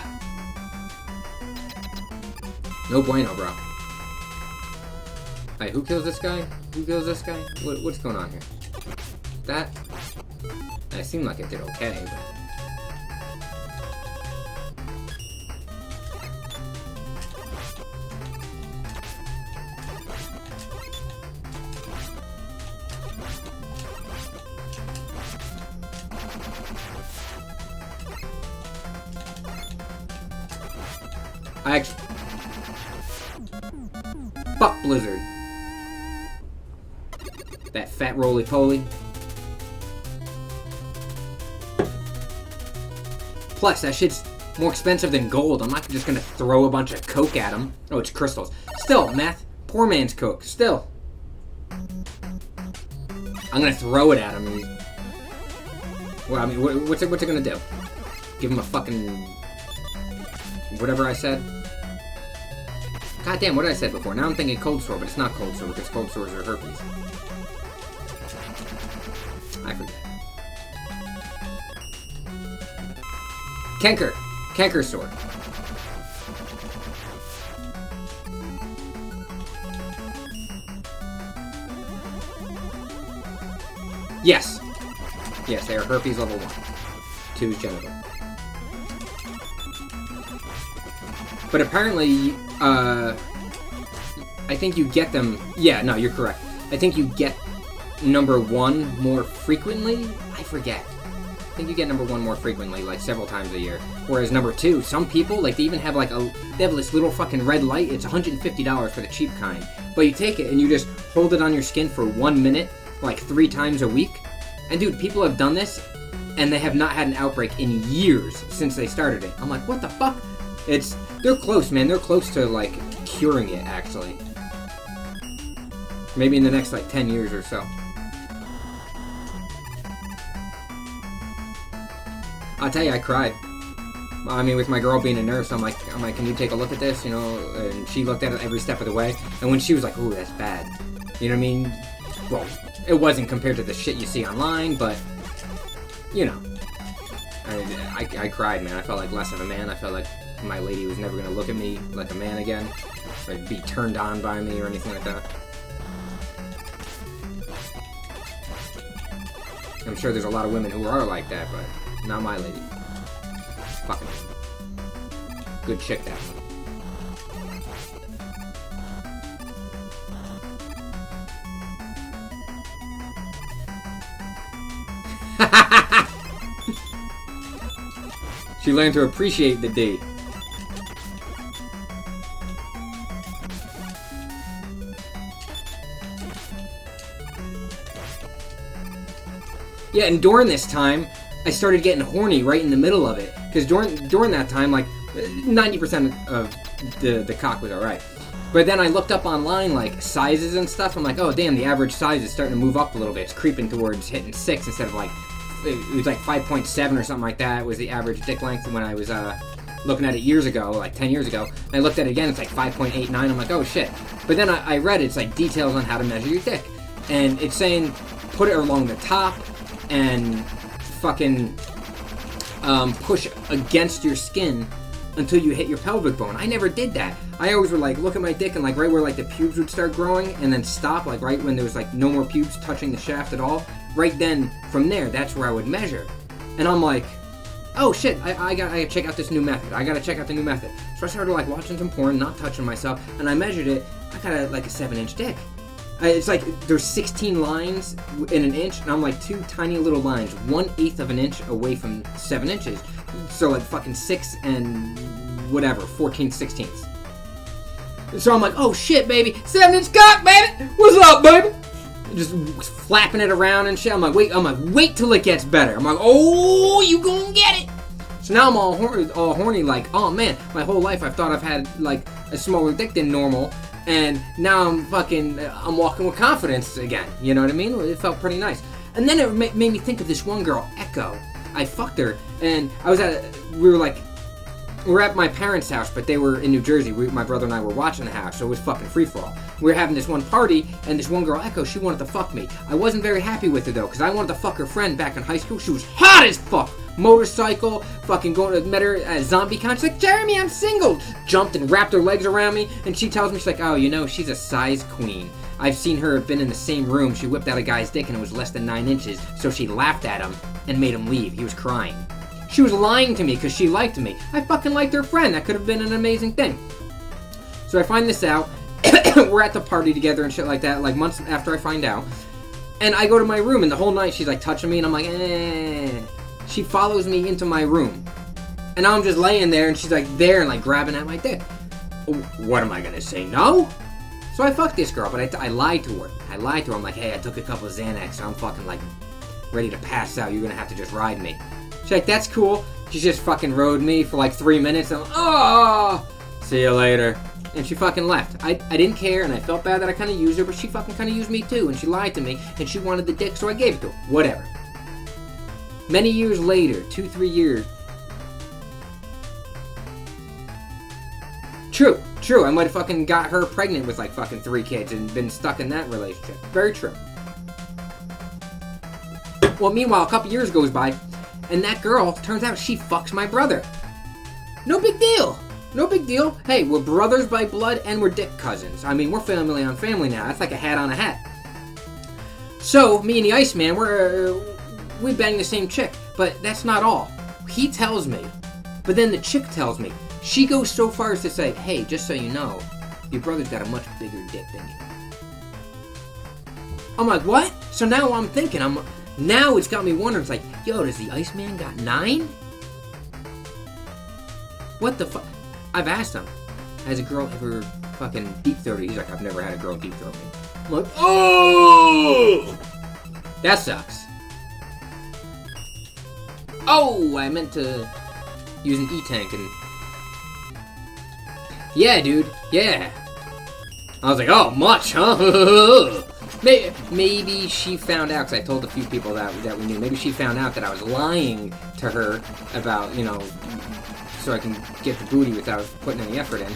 No bueno, bro. Alright, who kills this guy? Who kills this guy? What's going on here? That? It seemed like it did okay, but... I actually... Fuck Blizzard. That fat roly-poly. Plus, that shit's more expensive than gold. I'm not just gonna throw a bunch of coke at him. Oh, it's crystals. Still, meth. Poor man's coke. Still. I'm gonna throw it at him. And... Well, I mean, what's it gonna do? Give him a fucking... Whatever I said? God damn, what did I say before? Now I'm thinking cold sore, but it's not cold sore because cold sores are herpes. I forget. Canker. Canker sore. Yes. Yes, they are herpes level 1. 2 is genital. But apparently, I think you get them... Yeah, no, you're correct. I think you get number 1 more frequently? I forget. I think you get number 1 more frequently, like several times a year. Whereas number 2, some people, like, they even have, like, they have this little fucking red light. It's $150 for the cheap kind. But you take it and you just hold it on your skin for 1 minute, like 3 times a week. And dude, people have done this, and they have not had an outbreak in years since they started it. I'm like, what the fuck? They're close, man. They're close to, like, curing it, actually. Maybe in the next, like, 10 years or so. I'll tell you, I cried. I mean, with my girl being a nurse, I'm like, can you take a look at this, you know? And she looked at it every step of the way. And when she was like, ooh, that's bad. You know what I mean? Well, it wasn't compared to the shit you see online, but, you know. I cried, man. I felt like less of a man. I felt like my lady was never going to look at me like a man again. Or be turned on by me or anything like that. I'm sure there's a lot of women who are like that, but not my lady. Fucking good chick, that one. She learned to appreciate the D. Yeah, and during this time, I started getting horny right in the middle of it. Because during that time, like, 90% of the cock was alright. But then I looked up online, like, sizes and stuff. I'm like, oh, damn, the average size is starting to move up a little bit. It's creeping towards hitting 6 instead of, like, it was like 5.7 or something like that was the average dick length when I was looking at it years ago, like 10 years ago, and I looked at it again, it's like 5.89. I'm like, oh shit. But then I read it's like details on how to measure your dick. And it's saying put it along the top and fucking push against your skin until you hit your pelvic bone. I never did that. I always would like look at my dick and like right where like the pubes would start growing and then stop, like right when there was like no more pubes touching the shaft at all. Right then, from there, that's where I would measure. And I'm like, oh shit, I gotta check out this new method. I gotta check out the new method. So I started like watching some porn, not touching myself, and I measured it. I got like a 7-inch dick. It's like there's 16 lines in an inch, and I'm like 2 tiny little lines, 1/8 of an inch away from 7 inches. So like fucking 6 and whatever, 14/16. So I'm like, oh shit, baby, 7-inch cock, baby. What's up, baby? Just flapping it around and shit. I'm like, wait till it gets better. I'm like, oh, you gonna get it. So now I'm all horny, like, oh man, my whole life I've thought I've had like a smaller dick than normal, and now I'm walking with confidence again. You know what I mean? It felt pretty nice. And then it made me think of this one girl, Echo. I fucked her, and we were at my parents' house, but they were in New Jersey. My brother and I were watching the house, so it was fucking free-for-all. We were having this one party, and this one girl, Echo, she wanted to fuck me. I wasn't very happy with her, though, because I wanted to fuck her friend back in high school. She was hot as fuck. Motorcycle, fucking met her at Zombie Con. She's like, Jeremy, I'm single. Jumped and wrapped her legs around me, and she tells me, she's like, oh, you know, she's a size queen. I've seen her have been in the same room. She whipped out a guy's dick, and it was less than 9 inches, so she laughed at him and made him leave. He was crying. She was lying to me because she liked me. I fucking liked her friend. That could have been an amazing thing. So I find this out. We're at the party together and shit like that, like months after I find out. And I go to my room, and the whole night she's like touching me, and I'm like, eh. She follows me into my room. And now I'm just laying there, and she's like there and like grabbing at my dick. What am I gonna say? No? So I fucked this girl, but I lied to her. I'm like, hey, I took a couple of Xanax, so I'm fucking like ready to pass out. You're gonna have to just ride me. She's like, that's cool. She just fucking rode me for like 3 minutes. And I'm like, oh, see you later. And she fucking left. I didn't care, and I felt bad that I kind of used her, but she fucking kind of used me too. And she lied to me, and she wanted the dick, so I gave it to her. Whatever. Many years later, 2-3 years. True. I might have fucking got her pregnant with like fucking 3 kids and been stuck in that relationship. Very true. Well, meanwhile, a couple years goes by, and that girl, turns out she fucks my brother. No big deal. Hey, we're brothers by blood and we're dick cousins. I mean, we're family on family now. That's like a hat on a hat. So, me and the Iceman, we bang the same chick. But that's not all. He tells me. But then the chick tells me. She goes so far as to say, hey, just so you know, your brother's got a much bigger dick than you. I'm like, what? So now I'm thinking, now it's got me wondering, it's like, yo, does the Iceman got 9? What the fuck? I've asked him, has a girl ever fucking deep throated? He's like, I've never had a girl deep throat me. I'm like, oh! That sucks. Oh, I meant to use an E-tank and... Yeah, dude, yeah. I was like, oh, much, huh? Maybe she found out, because I told a few people that we knew, maybe she found out that I was lying to her about, you know, so I can get the booty without putting any effort in.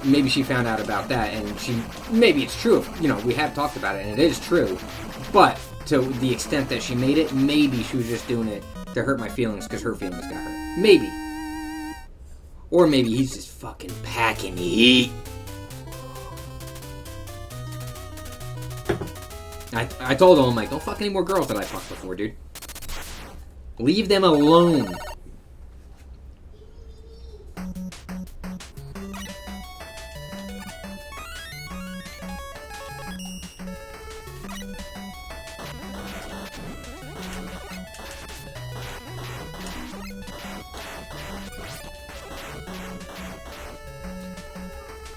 Maybe she found out about that, and maybe it's true, you know, we have talked about it, and it is true, but to the extent that she made it, maybe she was just doing it to hurt my feelings, because her feelings got hurt. Maybe. Or maybe he's just fucking packing heat. I told him, I'm like, don't fuck any more girls that I fucked before, dude. Leave them alone.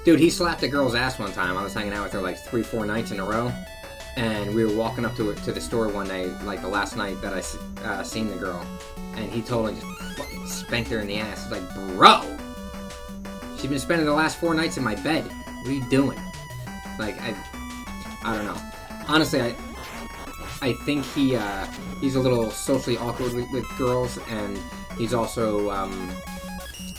Dude, he slapped a girl's ass one time. I was hanging out with her like 3-4 nights in a row. And we were walking up to the store one night, like the last night that I seen the girl. And he totally just fucking spanked her in the ass. Like, bro! She's been spending the last 4 nights in my bed. What are you doing? Like, I don't know. Honestly, I think he's a little socially awkward with girls. And he's also,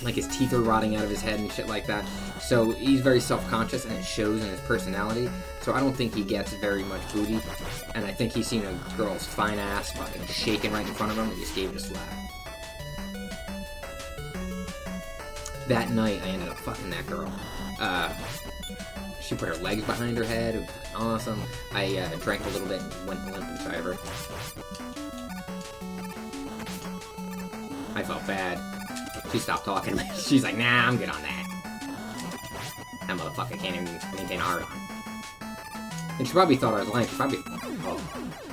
like his teeth are rotting out of his head and shit like that. So he's very self-conscious, and it shows in his personality. So I don't think he gets very much booty, and I think he's seen a girl's fine ass fucking shaking right in front of him and just gave it a slap. That night, I ended up fucking that girl. She put her legs behind her head. It was awesome. I drank a little bit and went limp inside of her. I felt bad. She stopped talking. She's like, nah, I'm good on that. That motherfucker can't even maintain a hard on. And she probably thought I was lying.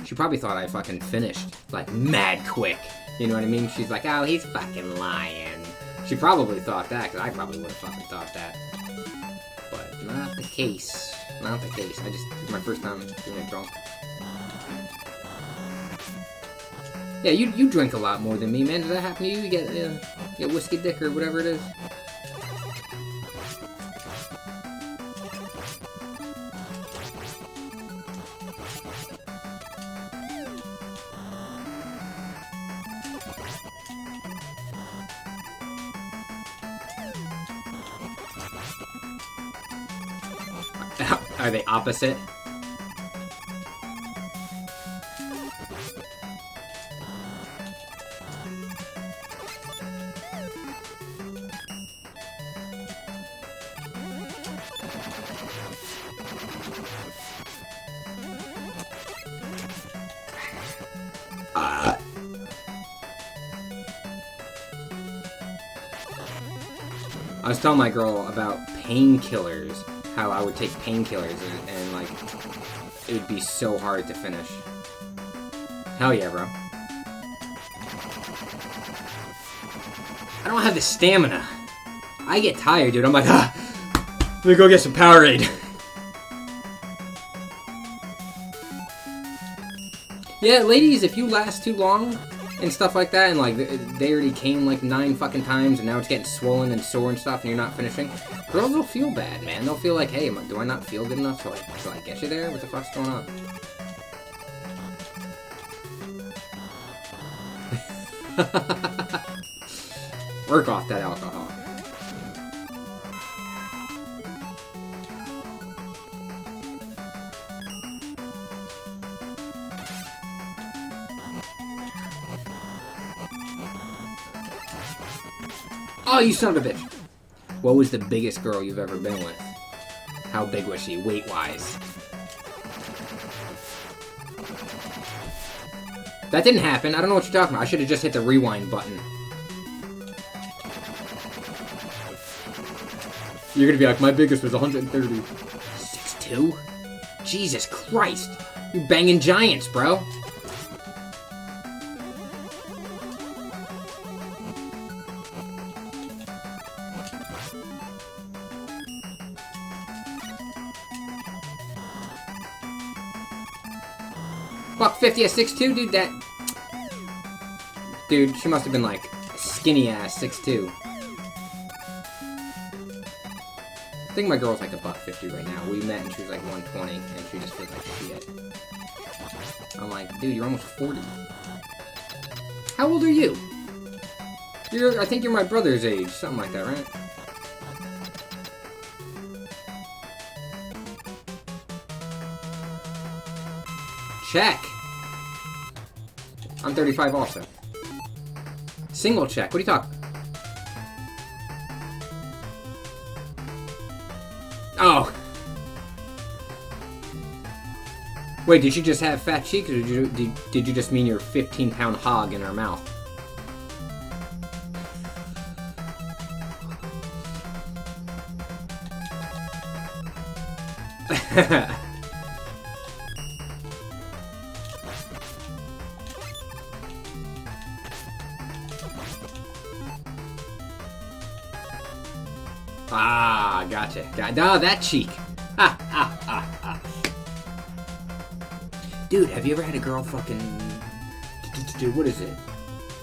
She probably thought I fucking finished, like, mad quick. You know what I mean? She's like, oh, he's fucking lying. She probably thought that, because I probably would have fucking thought that. But not the case. Not the case. It's my first time doing it drunk. Yeah, you drink a lot more than me, man. Does that happen to you? You get whiskey dick or whatever it is? Are they opposite? I was telling my girl about painkillers, how I would take painkillers and like, it would be so hard to finish. Hell yeah, bro. I don't have the stamina. I get tired, dude. I'm like, let me go get some Powerade. Yeah, ladies, if you last too long and stuff like that, and like they already came like 9 fucking times, and now it's getting swollen and sore and stuff, and you're not finishing, girls will feel bad, man. They'll feel like, hey, do I not feel good enough till I get you there? What the fuck's going on? Work off that alcohol. Oh, you son of a bitch! What was the biggest girl you've ever been with? How big was she, weight-wise? That didn't happen. I don't know what you're talking about. I should have just hit the rewind button. You're gonna be like, my biggest was 130. 6'2"? Jesus Christ! You banging giants, bro. Buck 50 at 6'2", dude, that... Dude, she must have been, like, skinny ass 6'2". I think my girl's like a buck 50 right now. We met and she was like 120, and she just feels like shit. I'm like, dude, you're almost 40. How old are you? I think you're my brother's age, something like that, right? Check. I'm 35 also. Single check. What are you talking? Oh. Wait, did she just have fat cheeks, or did you just mean your 15-pound hog in her mouth? Ah, gotcha. Oh, that cheek. Dude, have you ever had a girl fucking... What is it?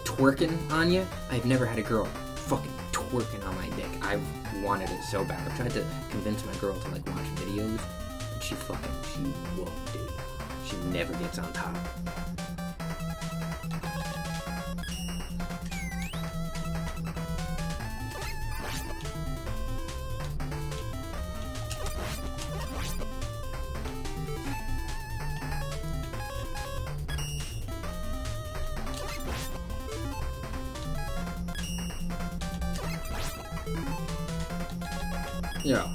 Twerking on you? I've never had a girl fucking twerking on my dick. I've wanted it so bad. I've tried to convince my girl to, like, watch videos. And she won't, dude. She never gets on top. Yeah.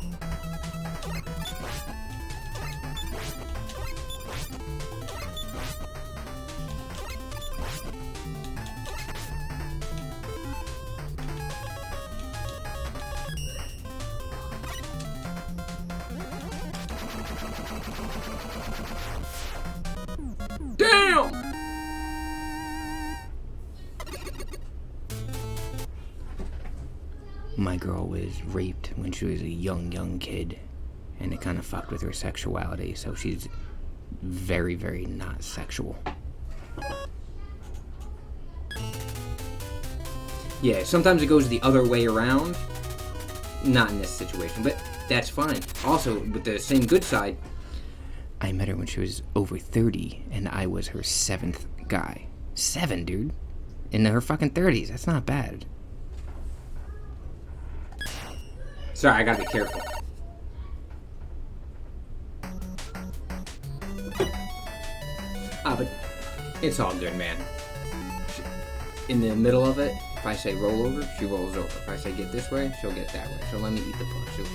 Damn! My girl was raped when she was a young kid, and it kind of fucked with her sexuality, so she's very, very not sexual. Yeah, sometimes it goes the other way around. Not in this situation, but that's fine. Also, with the same good side, I met her when she was over 30, and I was her 7th guy. 7, dude. In her fucking 30s. That's not bad. Sorry, I gotta be careful. But it's all good, man. In the middle of it, if I say roll over, she rolls over. If I say get this way, she'll get that way. She'll let me eat the puss. She'll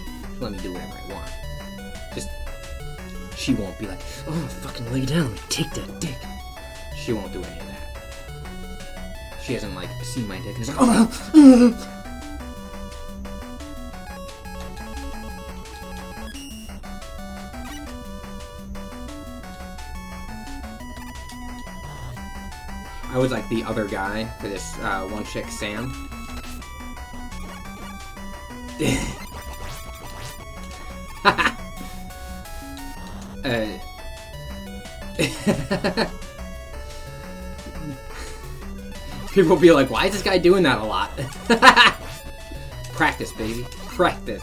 let me do whatever I want. Just, she won't be like, oh, fucking lay down, let me take that dick. She won't do any of that. She hasn't, like, seen my dick and is like, oh, I was like the other guy for this one chick, Sam. People will be like, why is this guy doing that a lot? Practice, baby. Practice.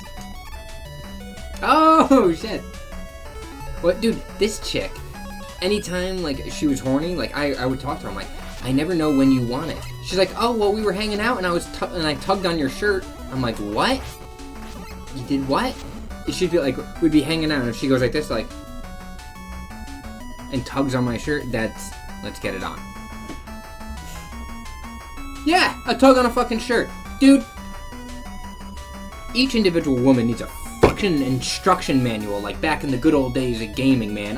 Oh, shit. What, dude, this chick, anytime, like, she was horny, like, I would talk to her, I'm like, I never know when you want it. She's like, oh, well, we were hanging out and I tugged on your shirt. I'm like, what? You did what? She'd be like, we'd be hanging out and if she goes like this, like, and tugs on my shirt, that's, let's get it on. Yeah, a tug on a fucking shirt. Dude, each individual woman needs a fucking instruction manual like back in the good old days of gaming, man.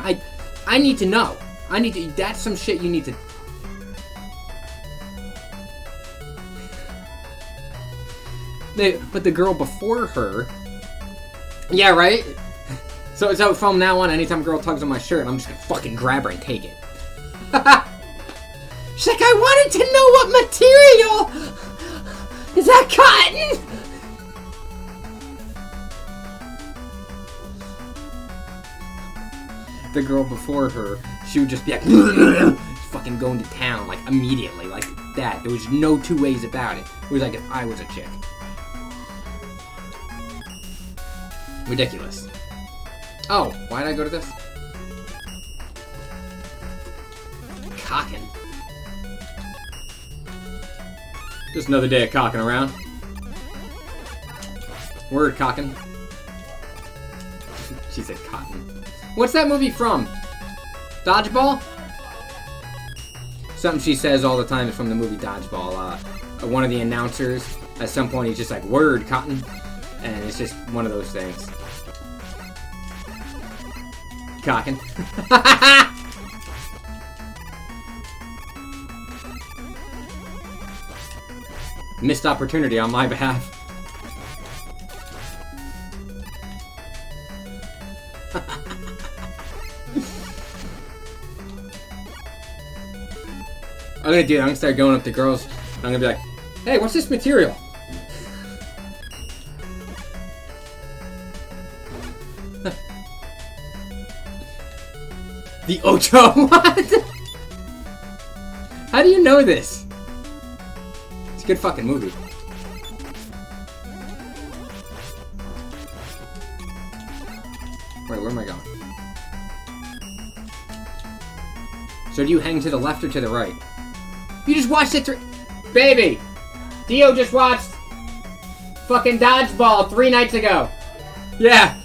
I need to know. That's some shit you need to... But the girl before her... Yeah, right? So from now on, anytime a girl tugs on my shirt, I'm just gonna fucking grab her and take it. She's like, I wanted to know what material! Is that cotton? The girl before her, she would just be like, fucking going to town, like, immediately, like that. There was no two ways about it. It was like if I was a chick. Ridiculous. Oh, why did I go to this? Cocking. Just another day of cocking around. Word, cocking. She said cotton. What's that movie from? Dodgeball? Something she says all the time is from the movie Dodgeball. One of the announcers, at some point, he's just like, word, cotton. And it's just one of those things. Cocking. Missed opportunity on my behalf. I'm gonna do that. I'm gonna start going up to girls. I'm gonna be like, hey, what's this material? The Ocho? What? How do you know this? It's a good fucking movie. Wait, where am I going? So do you hang to the left or to the right? You just watched it Baby! Dio just watched fucking Dodgeball 3 nights ago. Yeah.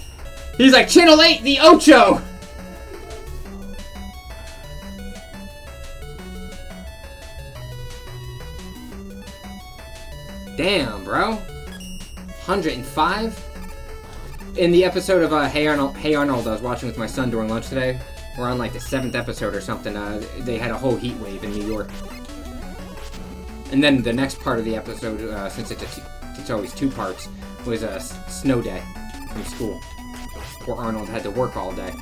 He's like, Channel 8, the Ocho! Damn, bro. 105? in the episode of Hey Arnold, I was watching with my son during lunch today. We're on like the 7th episode or something. They had a whole heat wave in New York. And then the next part of the episode, since it's always 2 parts, was a snow day from school. Poor Arnold had to work all day.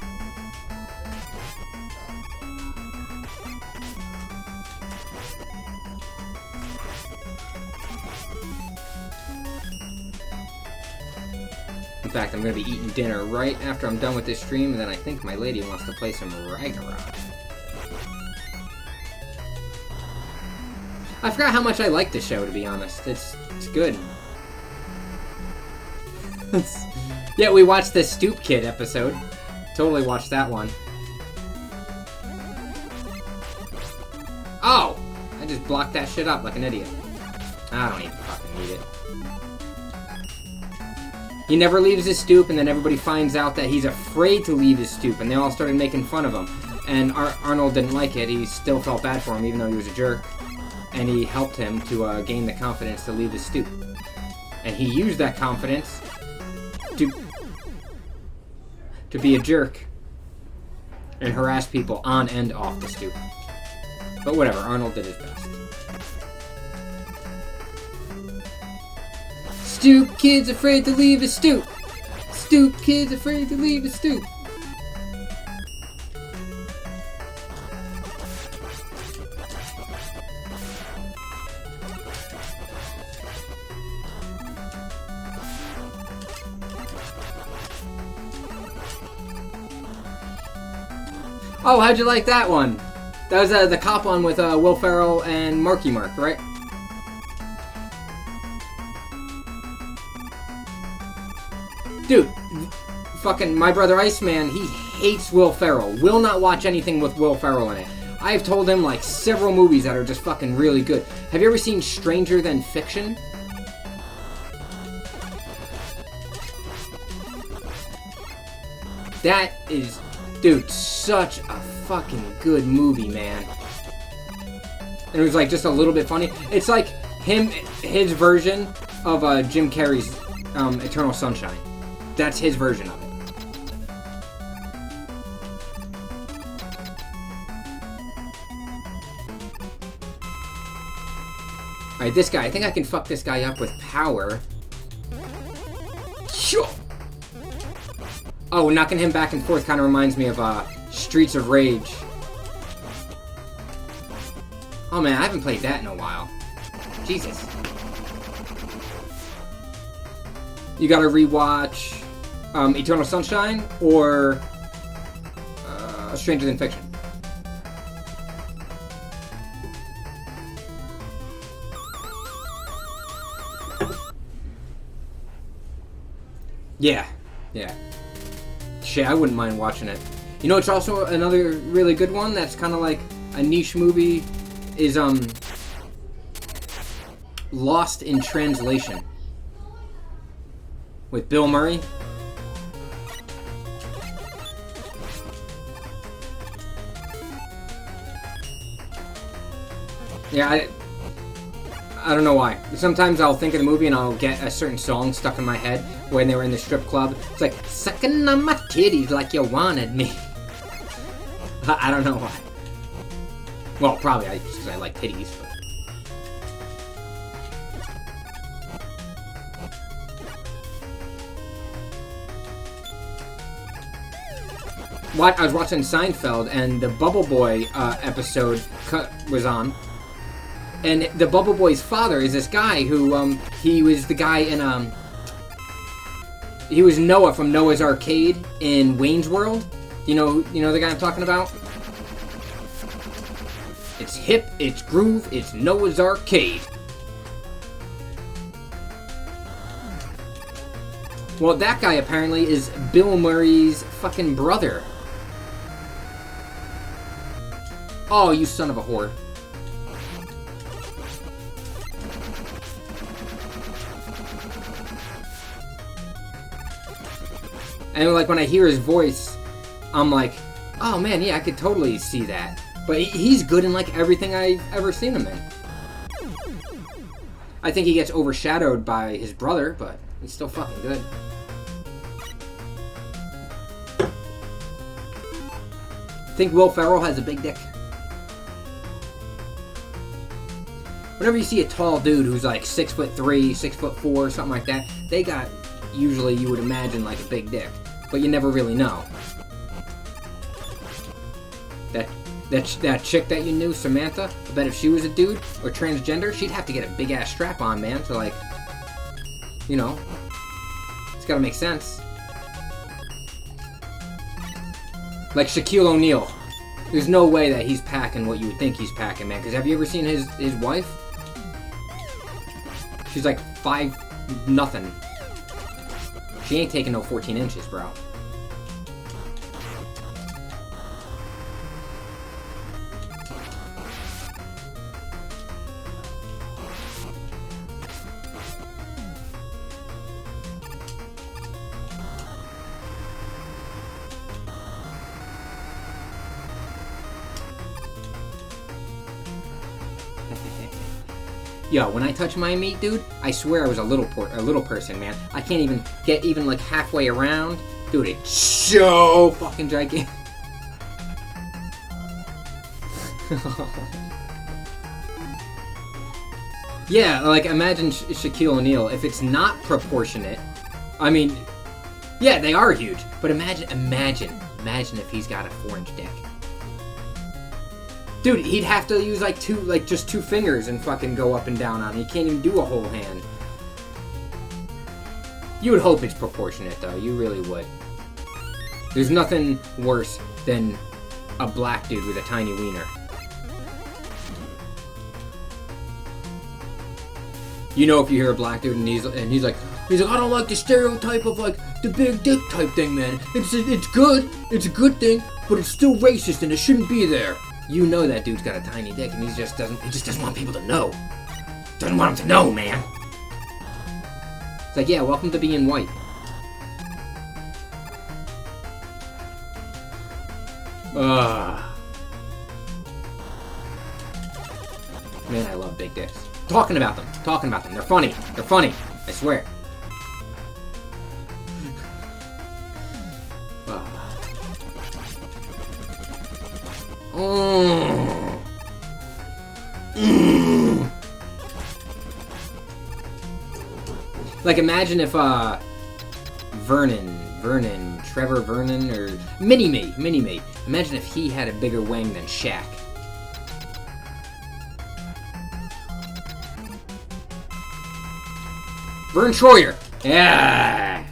In fact, I'm going to be eating dinner right after I'm done with this stream, and then I think my lady wants to play some Ragnarok. I forgot how much I like this show, to be honest. It's good. Yeah, we watched the Stoop Kid episode. Totally watched that one. Oh! I just blocked that shit up like an idiot. I don't even fucking need it. He never leaves his stoop, and then everybody finds out that he's afraid to leave his stoop, and they all started making fun of him. And Arnold didn't like it. He still felt bad for him, even though he was a jerk. And he helped him to gain the confidence to leave his stoop. And he used that confidence to be a jerk and harass people on and off the stoop. But whatever, Arnold did his best. Stoop kid's afraid to leave his stoop. Stoop kid's afraid to leave his stoop. Oh, how'd you like that one? That was the cop one with Will Ferrell and Marky Mark, right? Dude, fucking My Brother Iceman, he hates Will Ferrell. Will not watch anything with Will Ferrell in it. I've told him like several movies that are just fucking really good. Have you ever seen Stranger Than Fiction? That is, dude, such a fucking good movie, man. And it was like just a little bit funny. It's like his version of Jim Carrey's Eternal Sunshine. That's his version of it. Alright, this guy. I think I can fuck this guy up with power. Sure. Oh, knocking him back and forth kind of reminds me of Streets of Rage. Oh man, I haven't played that in a while. Jesus. You gotta rewatch Eternal Sunshine or Stranger Than Fiction. Yeah. Shit, I wouldn't mind watching it. You know, it's also another really good one that's kind of like a niche movie is Lost in Translation with Bill Murray. Yeah, I don't know why. Sometimes I'll think of the movie and I'll get a certain song stuck in my head when they were in the strip club. It's like, sucking on my titties like you wanted me. I don't know why. Well, probably just because I like titties. I was watching Seinfeld and the Bubble Boy episode was on. And the Bubble Boy's father is this guy who, he was the guy in, he was Noah from Noah's Arcade in Wayne's World. You know the guy I'm talking about? It's hip, it's groove, it's Noah's Arcade. Well, that guy apparently is Bill Murray's fucking brother. Oh, you son of a whore. And like when I hear his voice, I'm like, oh man, yeah, I could totally see that. But he's good in like everything I've ever seen him in. I think he gets overshadowed by his brother, but he's still fucking good. Think Will Ferrell has a big dick? Whenever you see a tall dude who's like 6'3", 6'4", something like that, they got, usually you would imagine like a big dick, but you never really know. That chick that you knew, Samantha, I bet if she was a dude or transgender, she'd have to get a big ass strap on, man, to like, you know, it's gotta make sense. Like Shaquille O'Neal. There's no way that he's packing what you would think he's packing, man. Because have you ever seen his wife? She's like 5'0". She ain't taking no 14 inches, bro. Yo, when I touch my meat, dude, I swear I was a little person, man. I can't even get like halfway around. Dude, it's so fucking gigantic. Yeah, like imagine Shaquille O'Neal. If it's not proportionate, I mean, yeah, they are huge. But imagine if he's got a 4-inch dick. Dude, he'd have to use just two fingers and fucking go up and down on it. He can't even do a whole hand. You would hope it's proportionate, though. You really would. There's nothing worse than a black dude with a tiny wiener. You know, if you hear a black dude and he's like, I don't like the stereotype of like the big dick type thing, man. It's good. It's a good thing, but it's still racist and it shouldn't be there. You know that dude's got a tiny dick and he just doesn't want people to know. Doesn't want them to know, man. It's like, yeah, welcome to being white. Man, I love big dicks. Talking about them. They're funny. I swear. Like, imagine if, Trevor Vernon, or Mini-Me. Imagine if he had a bigger wang than Shaq. Vern Troyer. Yeah.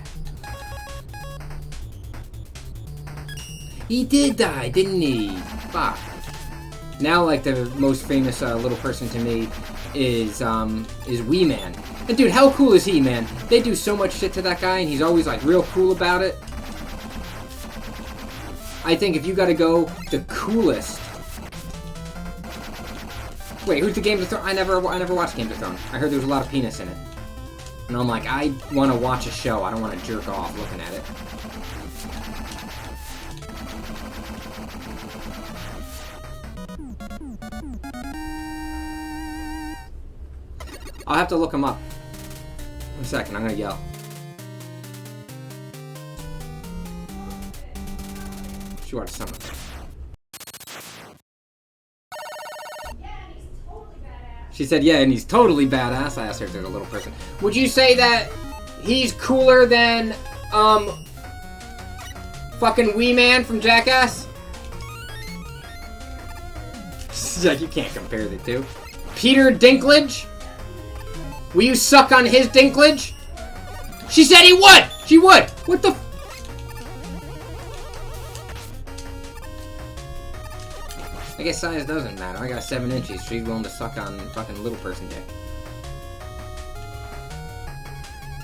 He did die, didn't he? Fuck. Now, like, the most famous little person to me is Wee Man. And dude, how cool is he, man? They do so much shit to that guy, and he's always like real cool about it. I think if you gotta go the coolest. Wait, who's the Game of Thrones? I never watched Game of Thrones. I heard there was a lot of penis in it. And I'm like, I want to watch a show. I don't want to jerk off looking at it. I'll have to look him up. 1 second, I'm gonna yell. She watched some of it. She said, yeah, and he's totally badass. I asked her if there's a little person. Would you say that he's cooler than, fucking Wee Man from Jackass? She's like, you can't compare the two. Peter Dinklage? Will you suck on his dinklage? She said he would! She would! What the I guess size doesn't matter. I got 7 inches. She's willing to suck on fucking little person dick.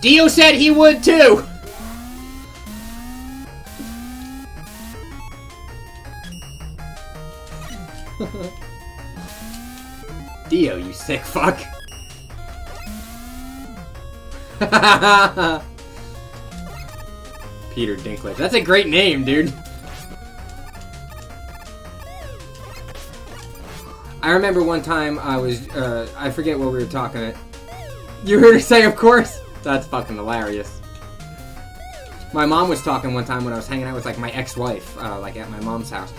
Dio said he would too! Dio, you sick fuck. Peter Dinklage. That's a great name, dude. I remember one time I was, I forget what we were talking about. You heard her say, of course? That's fucking hilarious. My mom was talking one time when I was hanging out with, like, my ex-wife, like, at my mom's house.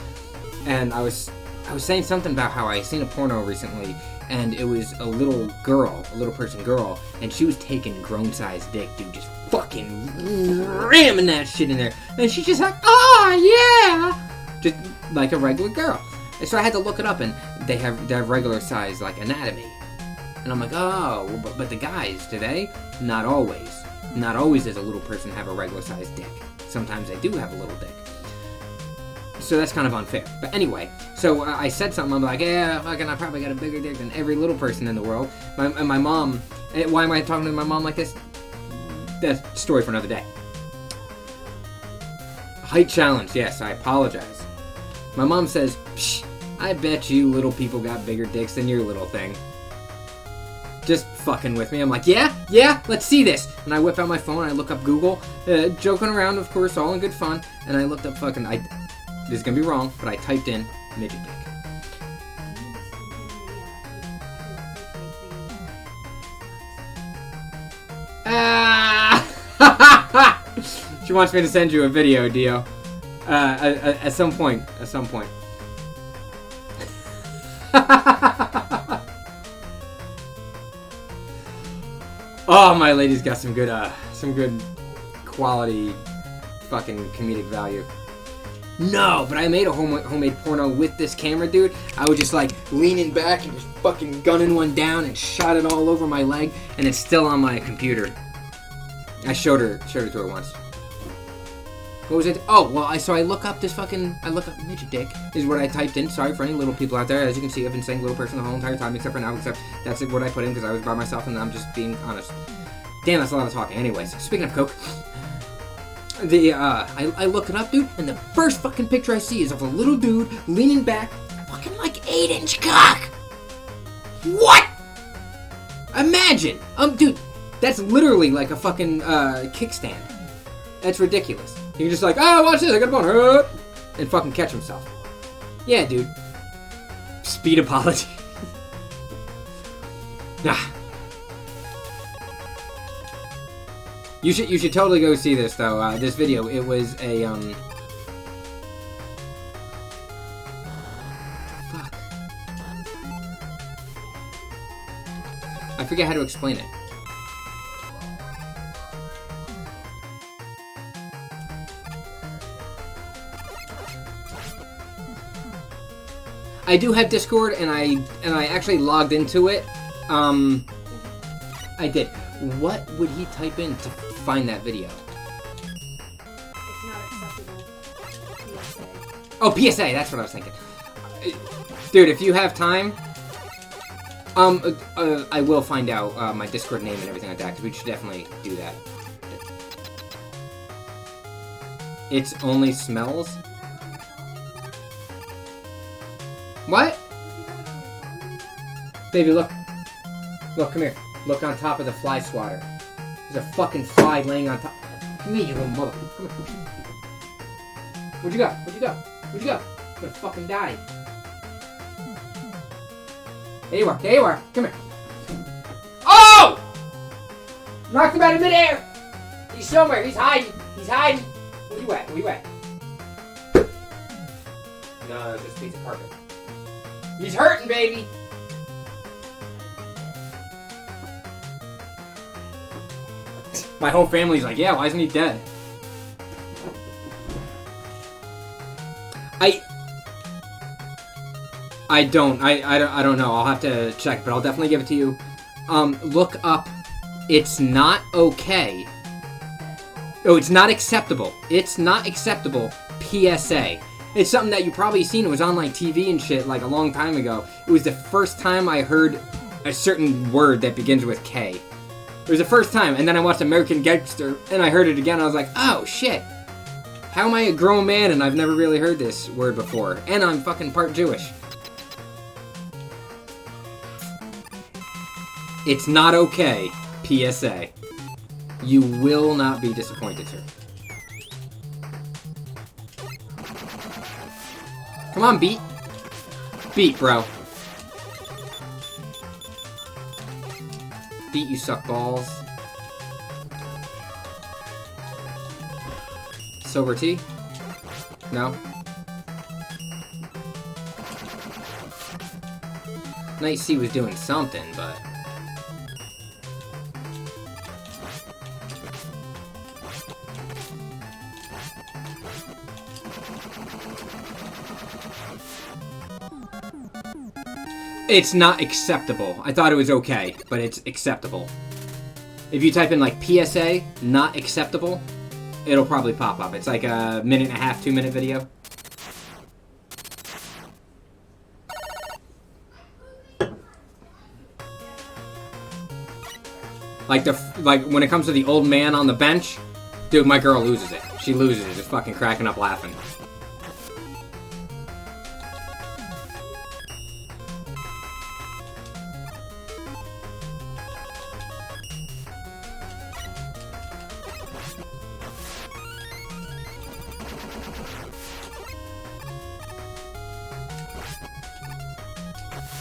and I was saying something about how I seen a porno recently, and it was a little girl, a little person girl, and she was taking grown-sized dick, dude, just fucking ramming that shit in there, and she's just like, oh yeah, just like a regular girl. And so I had to look it up, and they have regular size like anatomy, and I'm like, oh, but the guys, do they? Not always. Not always does a little person have a regular sized dick. Sometimes they do have a little dick. So that's kind of unfair. But anyway, so I said something, I'm like, yeah, fucking, I probably got a bigger dick than every little person in the world. My mom, why am I talking to my mom like this? That's a story for another day. Height challenge, yes, I apologize. My mom says, psh, I bet you little people got bigger dicks than your little thing. Just fucking with me. I'm like, yeah, let's see this. And I whip out my phone, I look up Google, joking around, of course, all in good fun, and I looked up fucking, this is gonna be wrong, but I typed in midget dick. She wants me to send you a video, Dio. At some point. Oh, my lady's got some good quality fucking comedic value. No, but I made a homemade porno with this camera, dude. I was just like leaning back and just fucking gunning one down and shot it all over my leg, and it's still on my computer. I showed it to her once. What was it? Oh, well, I look up midget dick is what I typed in. Sorry for any little people out there. As you can see, I've been saying little person the whole entire time, except for now, except that's what I put in because I was by myself and I'm just being honest. Damn, that's a lot of talking. Anyways, speaking of coke, I look it up, dude, and the first fucking picture I see is of a little dude leaning back, fucking like 8-inch cock. What? Imagine, dude, that's literally like a fucking kickstand. That's ridiculous. You're just like, oh, watch this, I got a boner, and fucking catch himself. Yeah, dude. Speed apology. Nah. You should totally go see this though. This video, it was a fuck. I forget how to explain it. I do have Discord, and I actually logged into it. I did. What would he type in to find that video? It's not acceptable. PSA. Oh, PSA. That's what I was thinking. Dude, if you have time, I will find out my Discord name and everything like that, because we should definitely do that. It's only smells. What? Baby, look. Look, come here. Look on top of the fly swatter. There's a fucking fly laying on top. Come here, you little mother. Come here. Where'd you go? Where'd you go? Where'd you go? I'm gonna fucking die. There you are. There you are. Come here. Oh! Knocked him out of midair. He's somewhere. He's hiding. He's hiding. Where you at? Where you at? No, it's just a piece of carpet. He's hurting, baby. My whole family's like, yeah, why isn't he dead? I don't know. I'll have to check, but I'll definitely give it to you. Look up. It's not okay. Oh, it's not acceptable. It's not acceptable. PSA. It's something that you probably seen. It was on like TV and shit like a long time ago. It was the first time I heard a certain word that begins with K. It was the first time, and then I watched American Gangster, and I heard it again. I was like, oh shit. How am I a grown man and I've never really heard this word before? And I'm fucking part Jewish. It's not okay. PSA. You will not be disappointed, sir. Come on, beat. Beat, bro. Beat, you suck balls. Silver tea? No? Nice he was doing something, but... It's not acceptable. I thought it was okay, but it's acceptable. If you type in, like, PSA, not acceptable, it'll probably pop up. It's like a 1.5, 2-minute video. Like when it comes to the old man on the bench, dude, my girl loses it. She loses it, just fucking cracking up laughing.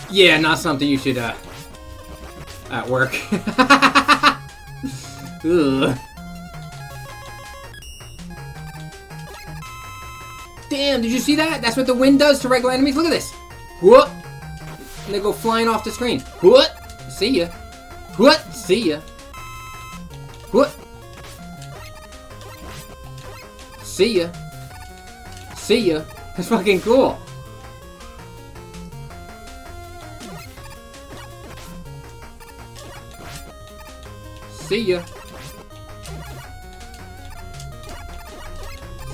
Yeah, not something you should, at work. Ugh. Damn, did you see that? That's what the wind does to regular enemies. Look at this. Whoop. And they go flying off the screen. Whoop. See ya. Whoop. See ya. Whoop. See ya. See ya. That's fucking cool. See ya.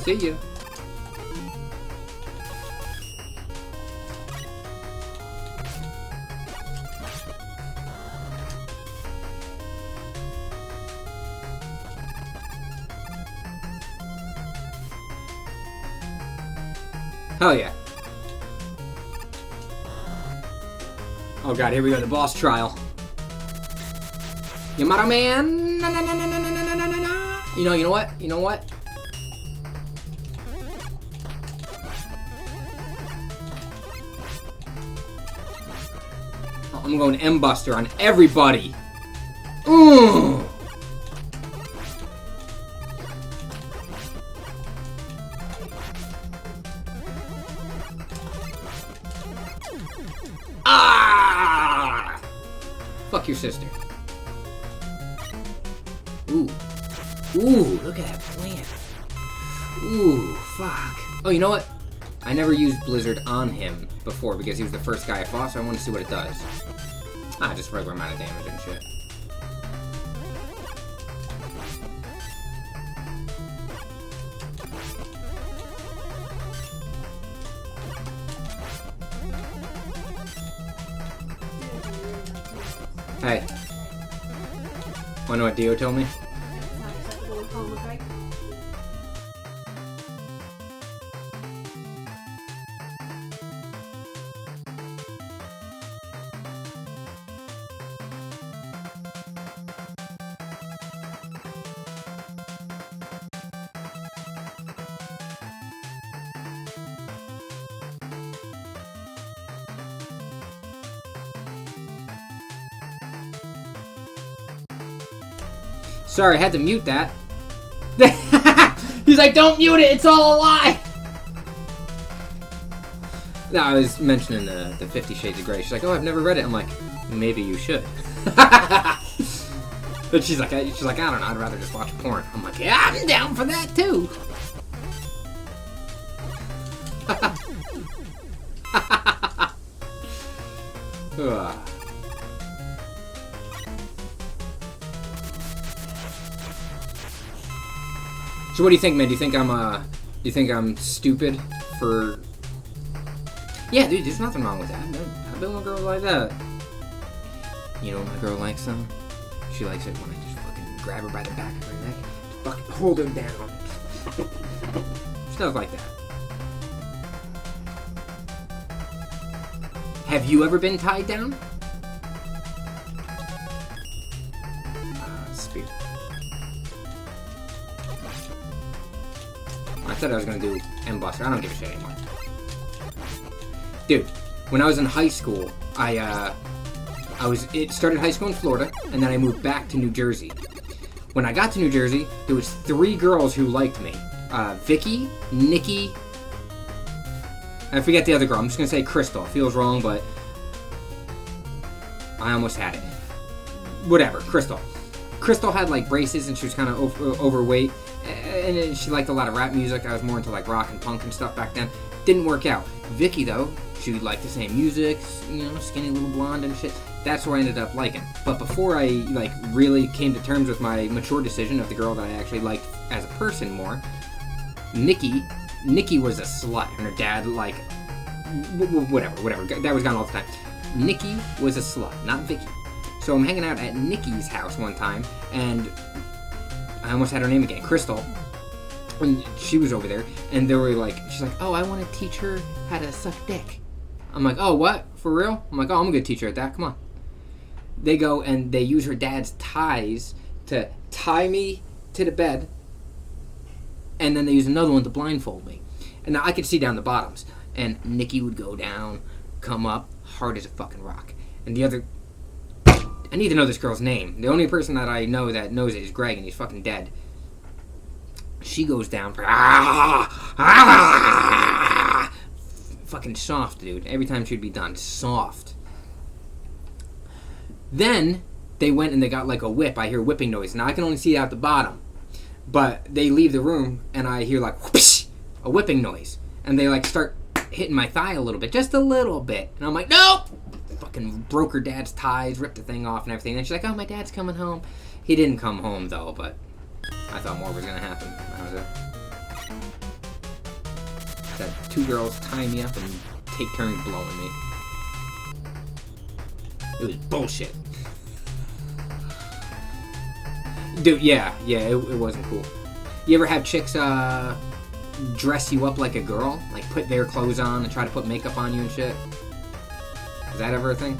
See ya. Hell yeah. Oh god, here we go, the boss trial. Yamato man. Na, na, na, na, na, na, na, na, na. You know what? You know what? Oh, I'm going M-Buster on everybody. Ooh. Ah! Fuck your sister. Ooh. Ooh, look at that plant. Ooh, fuck. Oh, you know what? I never used Blizzard on him before because he was the first guy I fought, so I want to see what it does. Ah, just regular amount of damage and shit. Hey. Wanna know what Dio told me? Sorry, I had to mute that. He's like, don't mute it, it's all a lie! No, I was mentioning the 50 Shades of Grey. She's like, oh, I've never read it. I'm like, maybe you should. But she's like, I don't know, I'd rather just watch porn. I'm like, yeah, I'm down for that too. So what do you think, man? Do you think I'm stupid for... Yeah, dude, there's nothing wrong with that. I've been with girls like that. You know what my girl likes, though? She likes it when I just fucking grab her by the back of her neck, fucking hold her down. Stuff like that. Have you ever been tied down? Spear. I said I was gonna do M-Buster. I don't give a shit anymore. Dude, when I was in high school, it started high school in Florida, and then I moved back to New Jersey. When I got to New Jersey, there was 3 girls who liked me. Vicky, Nikki, I forget the other girl. I'm just gonna say Crystal. Feels wrong, but I almost had it. Whatever, Crystal. Crystal had like braces and she was kind of overweight. And she liked a lot of rap music. I was more into like rock and punk and stuff back then. Didn't work out. Vicky though, she liked the same music, you know, skinny little blonde and shit. That's who I ended up liking. But before I like really came to terms with my mature decision of the girl that I actually liked as a person more, Nikki was a slut, and her dad like whatever. Dad was gone all the time. Nikki was a slut, not Vicky. So I'm hanging out at Nikki's house one time, and I almost had her name again, Crystal. And she was over there, and they were like, she's like, oh, I want to teach her how to suck dick. I'm like, oh, what? For real? I'm like, oh, I'm a good teacher at that. Come on. They go and they use her dad's ties to tie me to the bed, and then they use another one to blindfold me. And now I could see down the bottoms. And Nikki would go down, come up, hard as a fucking rock. And the other... I need to know this girl's name. The only person that I know that knows it is Greg, and he's fucking dead. She goes down. Fucking soft, dude. Every time she'd be done. Soft. Then, they went and they got like a whip. I hear whipping noise. Now, I can only see it out the bottom. But they leave the room, and I hear like whoosh, a whipping noise. And they like start hitting my thigh a little bit. Just a little bit. And I'm like, nope! Fucking broke her dad's ties, ripped the thing off and everything. And she's like, oh, my dad's coming home. He didn't come home, though, but I thought more was going to happen. That was it. That two girls tie me up and take turns blowing me. It was bullshit. Dude, yeah, it wasn't cool. You ever have chicks dress you up like a girl? Like put their clothes on and try to put makeup on you and shit? Is that ever a thing?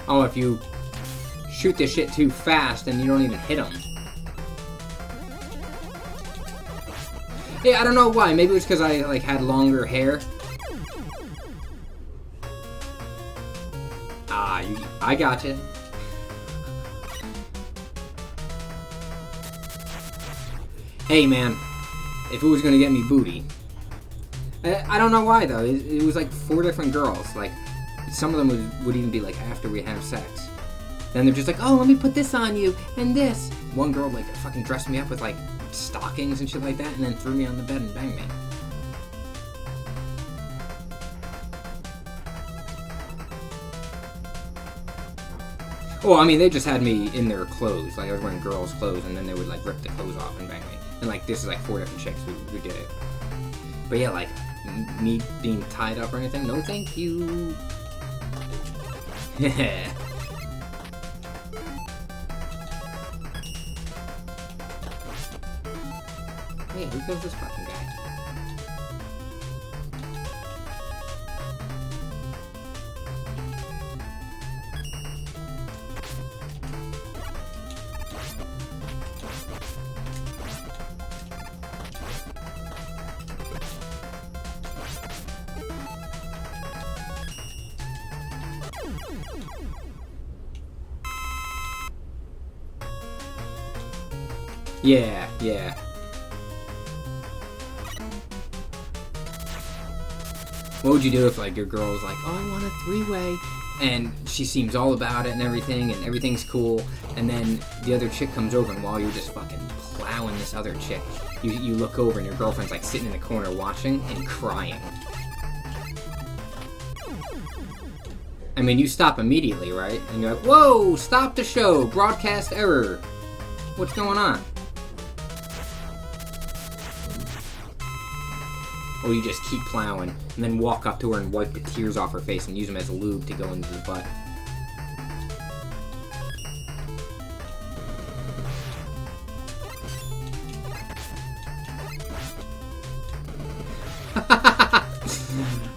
Oh, if you shoot this shit too fast, then you don't even hit them. Yeah, I don't know why. Maybe it was because I like had longer hair. I gotcha. Hey, man. If it was gonna get me booty. I don't know why, though. It was like 4 different girls. Like, some of them would even be like, after we have sex. Then they're just like, oh, let me put this on you, and this. One girl, like, fucking dressed me up with, like, stockings and shit like that, and then threw me on the bed and banged me. Oh, I mean, they just had me in their clothes. Like, I was wearing girls' clothes, and then they would, like, rip the clothes off and bang me. And, like, this is, like, 4 different chicks who did it. But, yeah, like, me being tied up or anything, no thank you. Hey, who kills this fucking guy? Yeah. What would you do if, like, your girl was like, oh, I want a 3-way, and she seems all about it and everything's cool, and then the other chick comes over, and while you're just fucking plowing this other chick, you look over, and your girlfriend's, like, sitting in the corner watching and crying. I mean, you stop immediately, right? And you're like, whoa, stop the show, broadcast error. What's going on? Or you just keep plowing, and then walk up to her and wipe the tears off her face and use them as lube to go into the butt.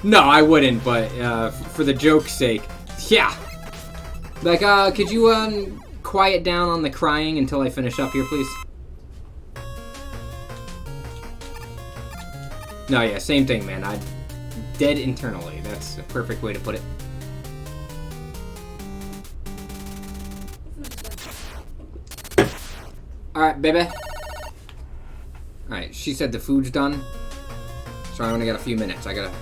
No, I wouldn't, but for the joke's sake, yeah. Like, could you quiet down on the crying until I finish up here, please? No, yeah, same thing, man. I'm dead internally. That's a perfect way to put it. Alright, baby. Alright, she said the food's done. So I only got a few minutes. I gotta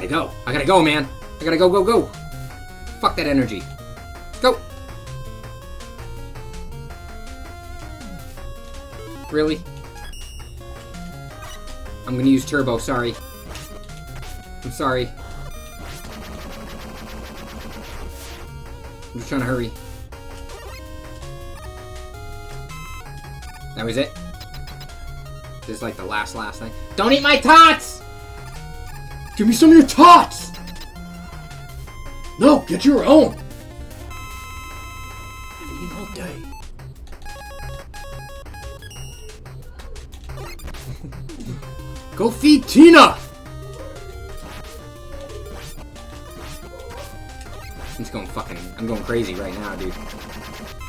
go. I gotta go, man. I gotta go, go, go. Fuck that energy. Go. Really? I'm gonna use turbo, sorry. I'm sorry. I'm just trying to hurry. That was it? This is like the last thing. Don't eat my tots! Give me some of your tots! No, get your own! Eating all day. Go feed Tina! I'm going crazy right now, dude.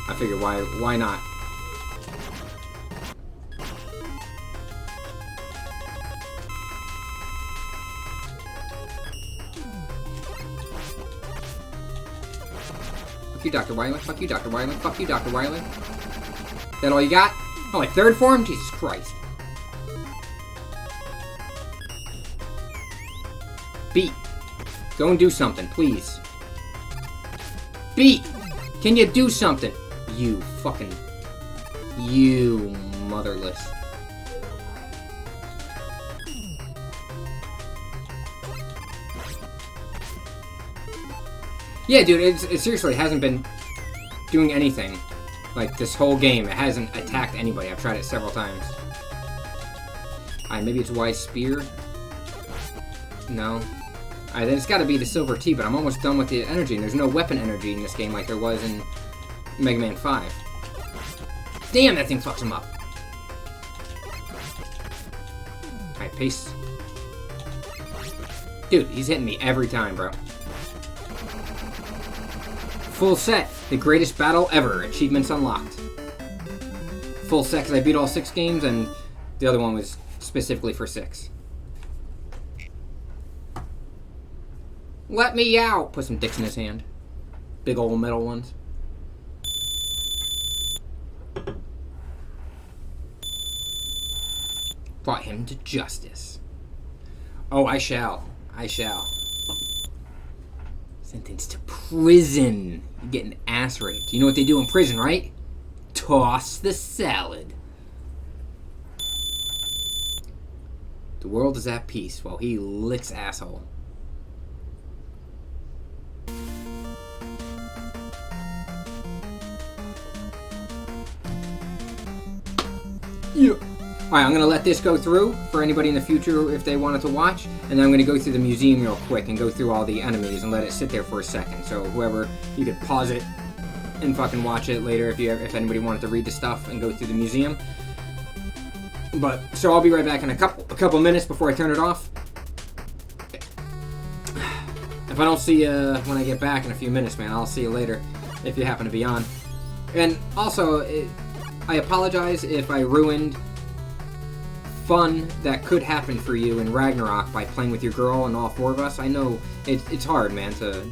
I figure why not? Fuck you, Dr. Wiley. Fuck you, Dr. Wiley. Fuck you, Dr. Wiley. That all you got? Oh, like third form? Jesus Christ. Beat. Go and do something, please. Beat! Can you do something? You fucking... You motherless. Yeah, dude, it seriously hasn't been doing anything. Like, this whole game, it hasn't attacked anybody. I've tried it several times. Alright, maybe it's Wise Spear? No. Alright, then it's gotta be the Silver Tea, but I'm almost done with the energy, and there's no weapon energy in this game like there was in Mega Man 5. Damn, that thing fucks him up. Alright, pace. Dude, he's hitting me every time, bro. Full set. The greatest battle ever. Achievements unlocked. Full set because I beat all 6 games, and the other one was specifically for 6. Let me out! Put some dicks in his hand. Big old metal ones. Brought him to justice. Oh, I shall. I shall. Sentenced to prison. You're getting ass raped. You know what they do in prison, right? Toss the salad. The world is at peace while he licks asshole. Yeah. Alright, I'm going to let this go through for anybody in the future if they wanted to watch, and then I'm going to go through the museum real quick and go through all the enemies and let it sit there for a second. So whoever, you could pause it and fucking watch it later if anybody wanted to read the stuff and go through the museum. But, so I'll be right back in a couple minutes before I turn it off. If I don't see you when I get back in a few minutes, man, I'll see you later if you happen to be on. And also, I apologize if I ruined fun that could happen for you in Ragnarok by playing with your girl and all 4 of us. I know it's hard, man, to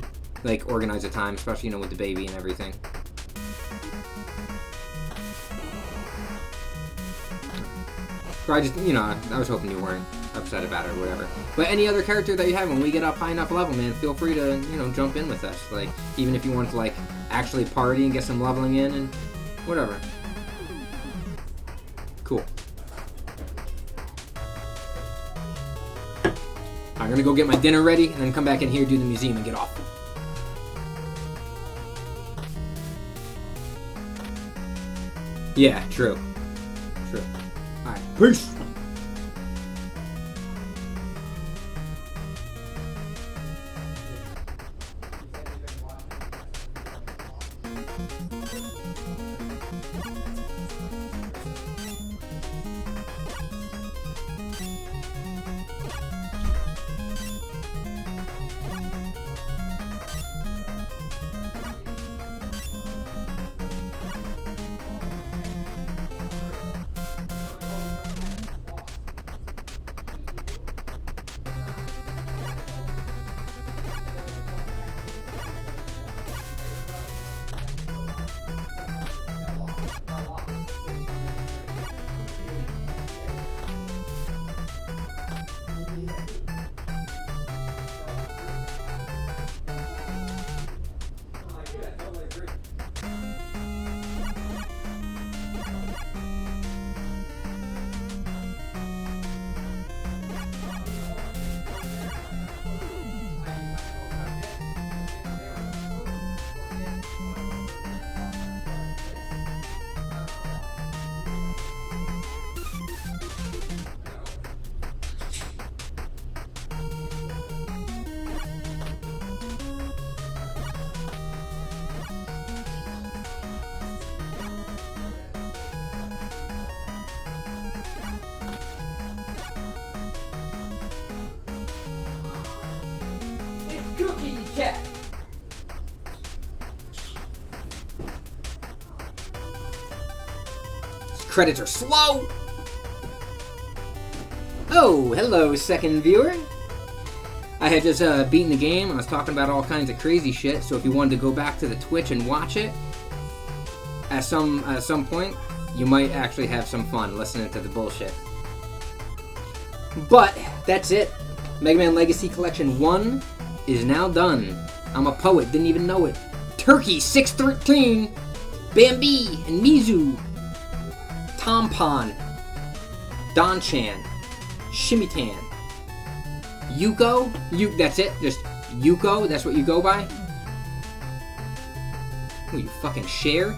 like organize a time, especially, you know, with the baby and everything. So I just, you know, I was hoping you weren't upset about it or whatever. But any other character that you have, when we get up high enough level, man, feel free to, you know, jump in with us. Like, even if you want to, like, actually party and get some leveling in and whatever. Cool. I'm gonna go get my dinner ready and then come back in here, do the museum, and get off. Yeah, true. True. Alright, peace! Cookie cat. These credits are slow. Oh, hello, second viewer. I had just beaten the game. I was talking about all kinds of crazy shit. So if you wanted to go back to the Twitch and watch it, at some point, you might actually have some fun listening to the bullshit. But that's it. Mega Man Legacy Collection 1 is now done. I'm a poet, didn't even know it. Turkey 613, Bambi and Mizu, Tompon, Don-chan, Shimitan, Yuko. That's it. Just Yuko. That's what you go by. Who you fucking share?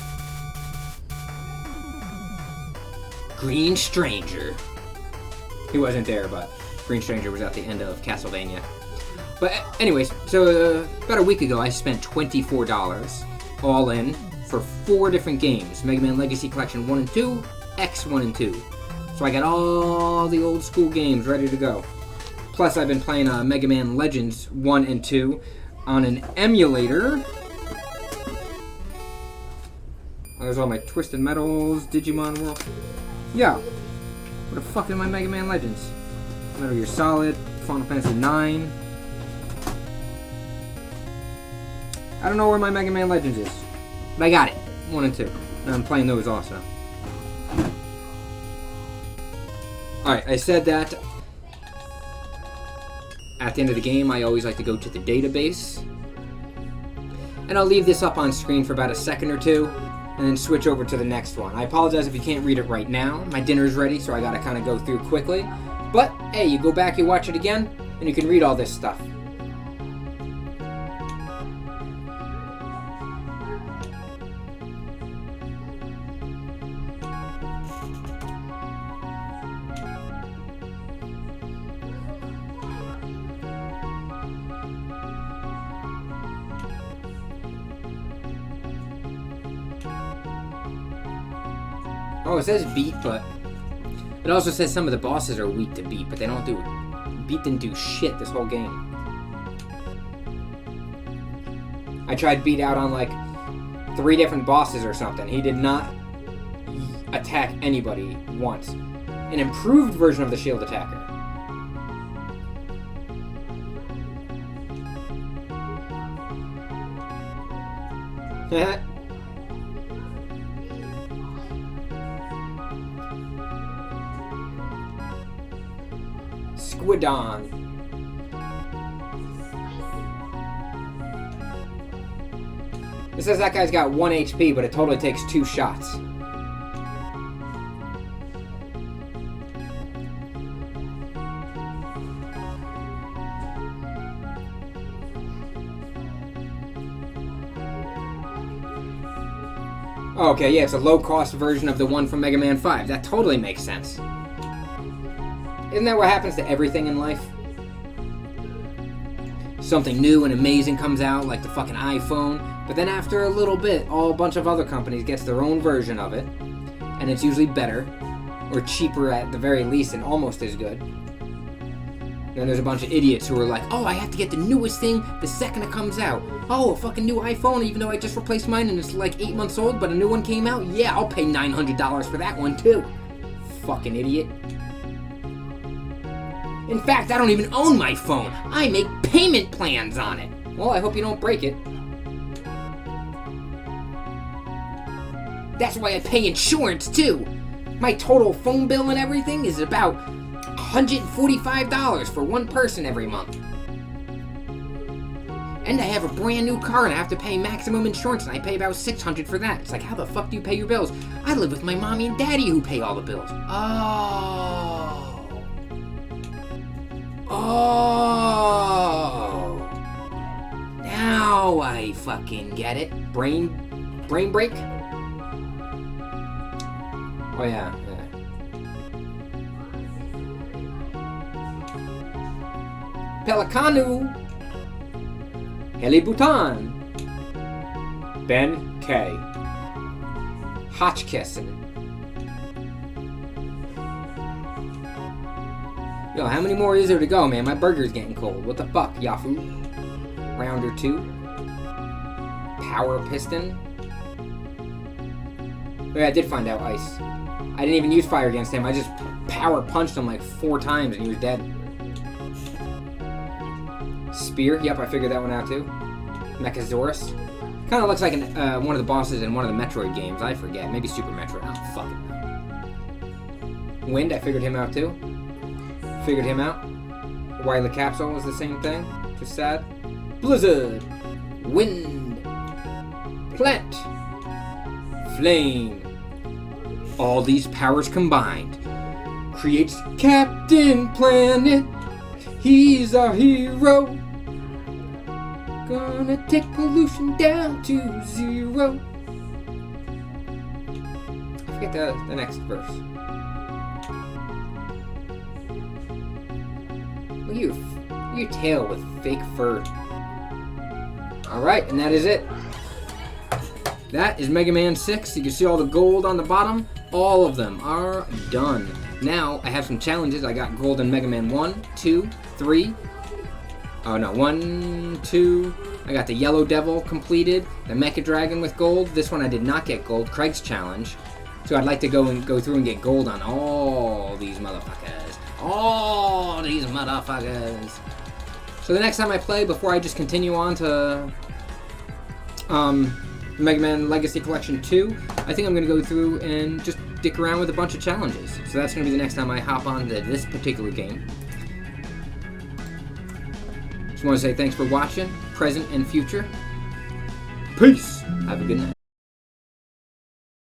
Green Stranger. He wasn't there, but Green Stranger was at the end of Castlevania. But anyways, so about a week ago, I spent $24 all in for 4 different games: Mega Man Legacy Collection 1 and 2, X1 and 2. So I got all the old school games ready to go. Plus, I've been playing Mega Man Legends 1 and 2 on an emulator. There's all my Twisted Metals, Digimon World. Yeah. What the fuck is my Mega Man Legends? Metal Gear Solid, Final Fantasy 9. I don't know where my Mega Man Legends is. But I got it. 1 and 2. And I'm playing those also. Alright, I said that at the end of the game, I always like to go to the database. And I'll leave this up on screen for about a second or two, and then switch over to the next one. I apologize if you can't read it right now. My dinner's ready, so I gotta kind of go through quickly. But, hey, you go back, you watch it again, and you can read all this stuff. Oh, it says beat, but it also says some of the bosses are weak to beat, but they don't do... Beat didn't do shit this whole game. I tried beat out on like 3 different bosses or something. He did not attack anybody once. An improved version of the shield attacker. Squidon. It says that guy's got 1 HP, but it totally takes 2 shots. Okay, yeah, it's a low-cost version of the one from Mega Man 5. That totally makes sense. Isn't that what happens to everything in life? Something new and amazing comes out, like the fucking iPhone, but then after a little bit, a bunch of other companies gets their own version of it, and it's usually better, or cheaper at the very least, and almost as good. Then there's a bunch of idiots who are like, oh, I have to get the newest thing the second it comes out. Oh, a fucking new iPhone, even though I just replaced mine and it's like 8 months old, but a new one came out? Yeah, I'll pay $900 for that one too. Fucking idiot. In fact, I don't even own my phone. I make payment plans on it. Well, I hope you don't break it. That's why I pay insurance too. My total phone bill and everything is about $145 for one person every month. And I have a brand new car and I have to pay maximum insurance and I pay about $600 for that. It's like, how the fuck do you pay your bills? I live with my mommy and daddy who pay all the bills. Oh. Now I fucking get it. Brain break? Oh yeah. Pelicanu, Helibutan, Ben K, Hotchkissin. Yo, how many more is there to go, man? My burger's getting cold. What the fuck, Yafu? round or two. Power Piston. Oh, yeah, I did find out ice. I didn't even use fire against him. I just power punched him like 4 times and he was dead. Spear. Yep, I figured that one out too. Mechasaurus. Kind of looks like one of the bosses in one of the Metroid games. I forget. Maybe Super Metroid. Oh, fuck it. Wind. I figured him out too. Figured him out. Wily Capsule was the same thing. Just sad. Blizzard. Wind. Plant. Flame. All these powers combined creates Captain Planet. He's our hero. Gonna take pollution down to 0. I forget the next verse. Look at your tail with fake fur. Alright, and that is it. That is Mega Man 6. You can see all the gold on the bottom. All of them are done. Now, I have some challenges. I got gold in Mega Man 1, 2, 3. Oh no, 1, 2. I got the Yellow Devil completed. The Mecha Dragon with gold. This one I did not get gold. Craig's challenge. So I'd like to go through and get gold on all these motherfuckers. All these motherfuckers. So the next time I play, before I just continue on to Mega Man Legacy Collection 2, I think I'm going to go through and just dick around with a bunch of challenges. So that's going to be the next time I hop on to this particular game. Just want to say thanks for watching, present and future. Peace! Have a good night.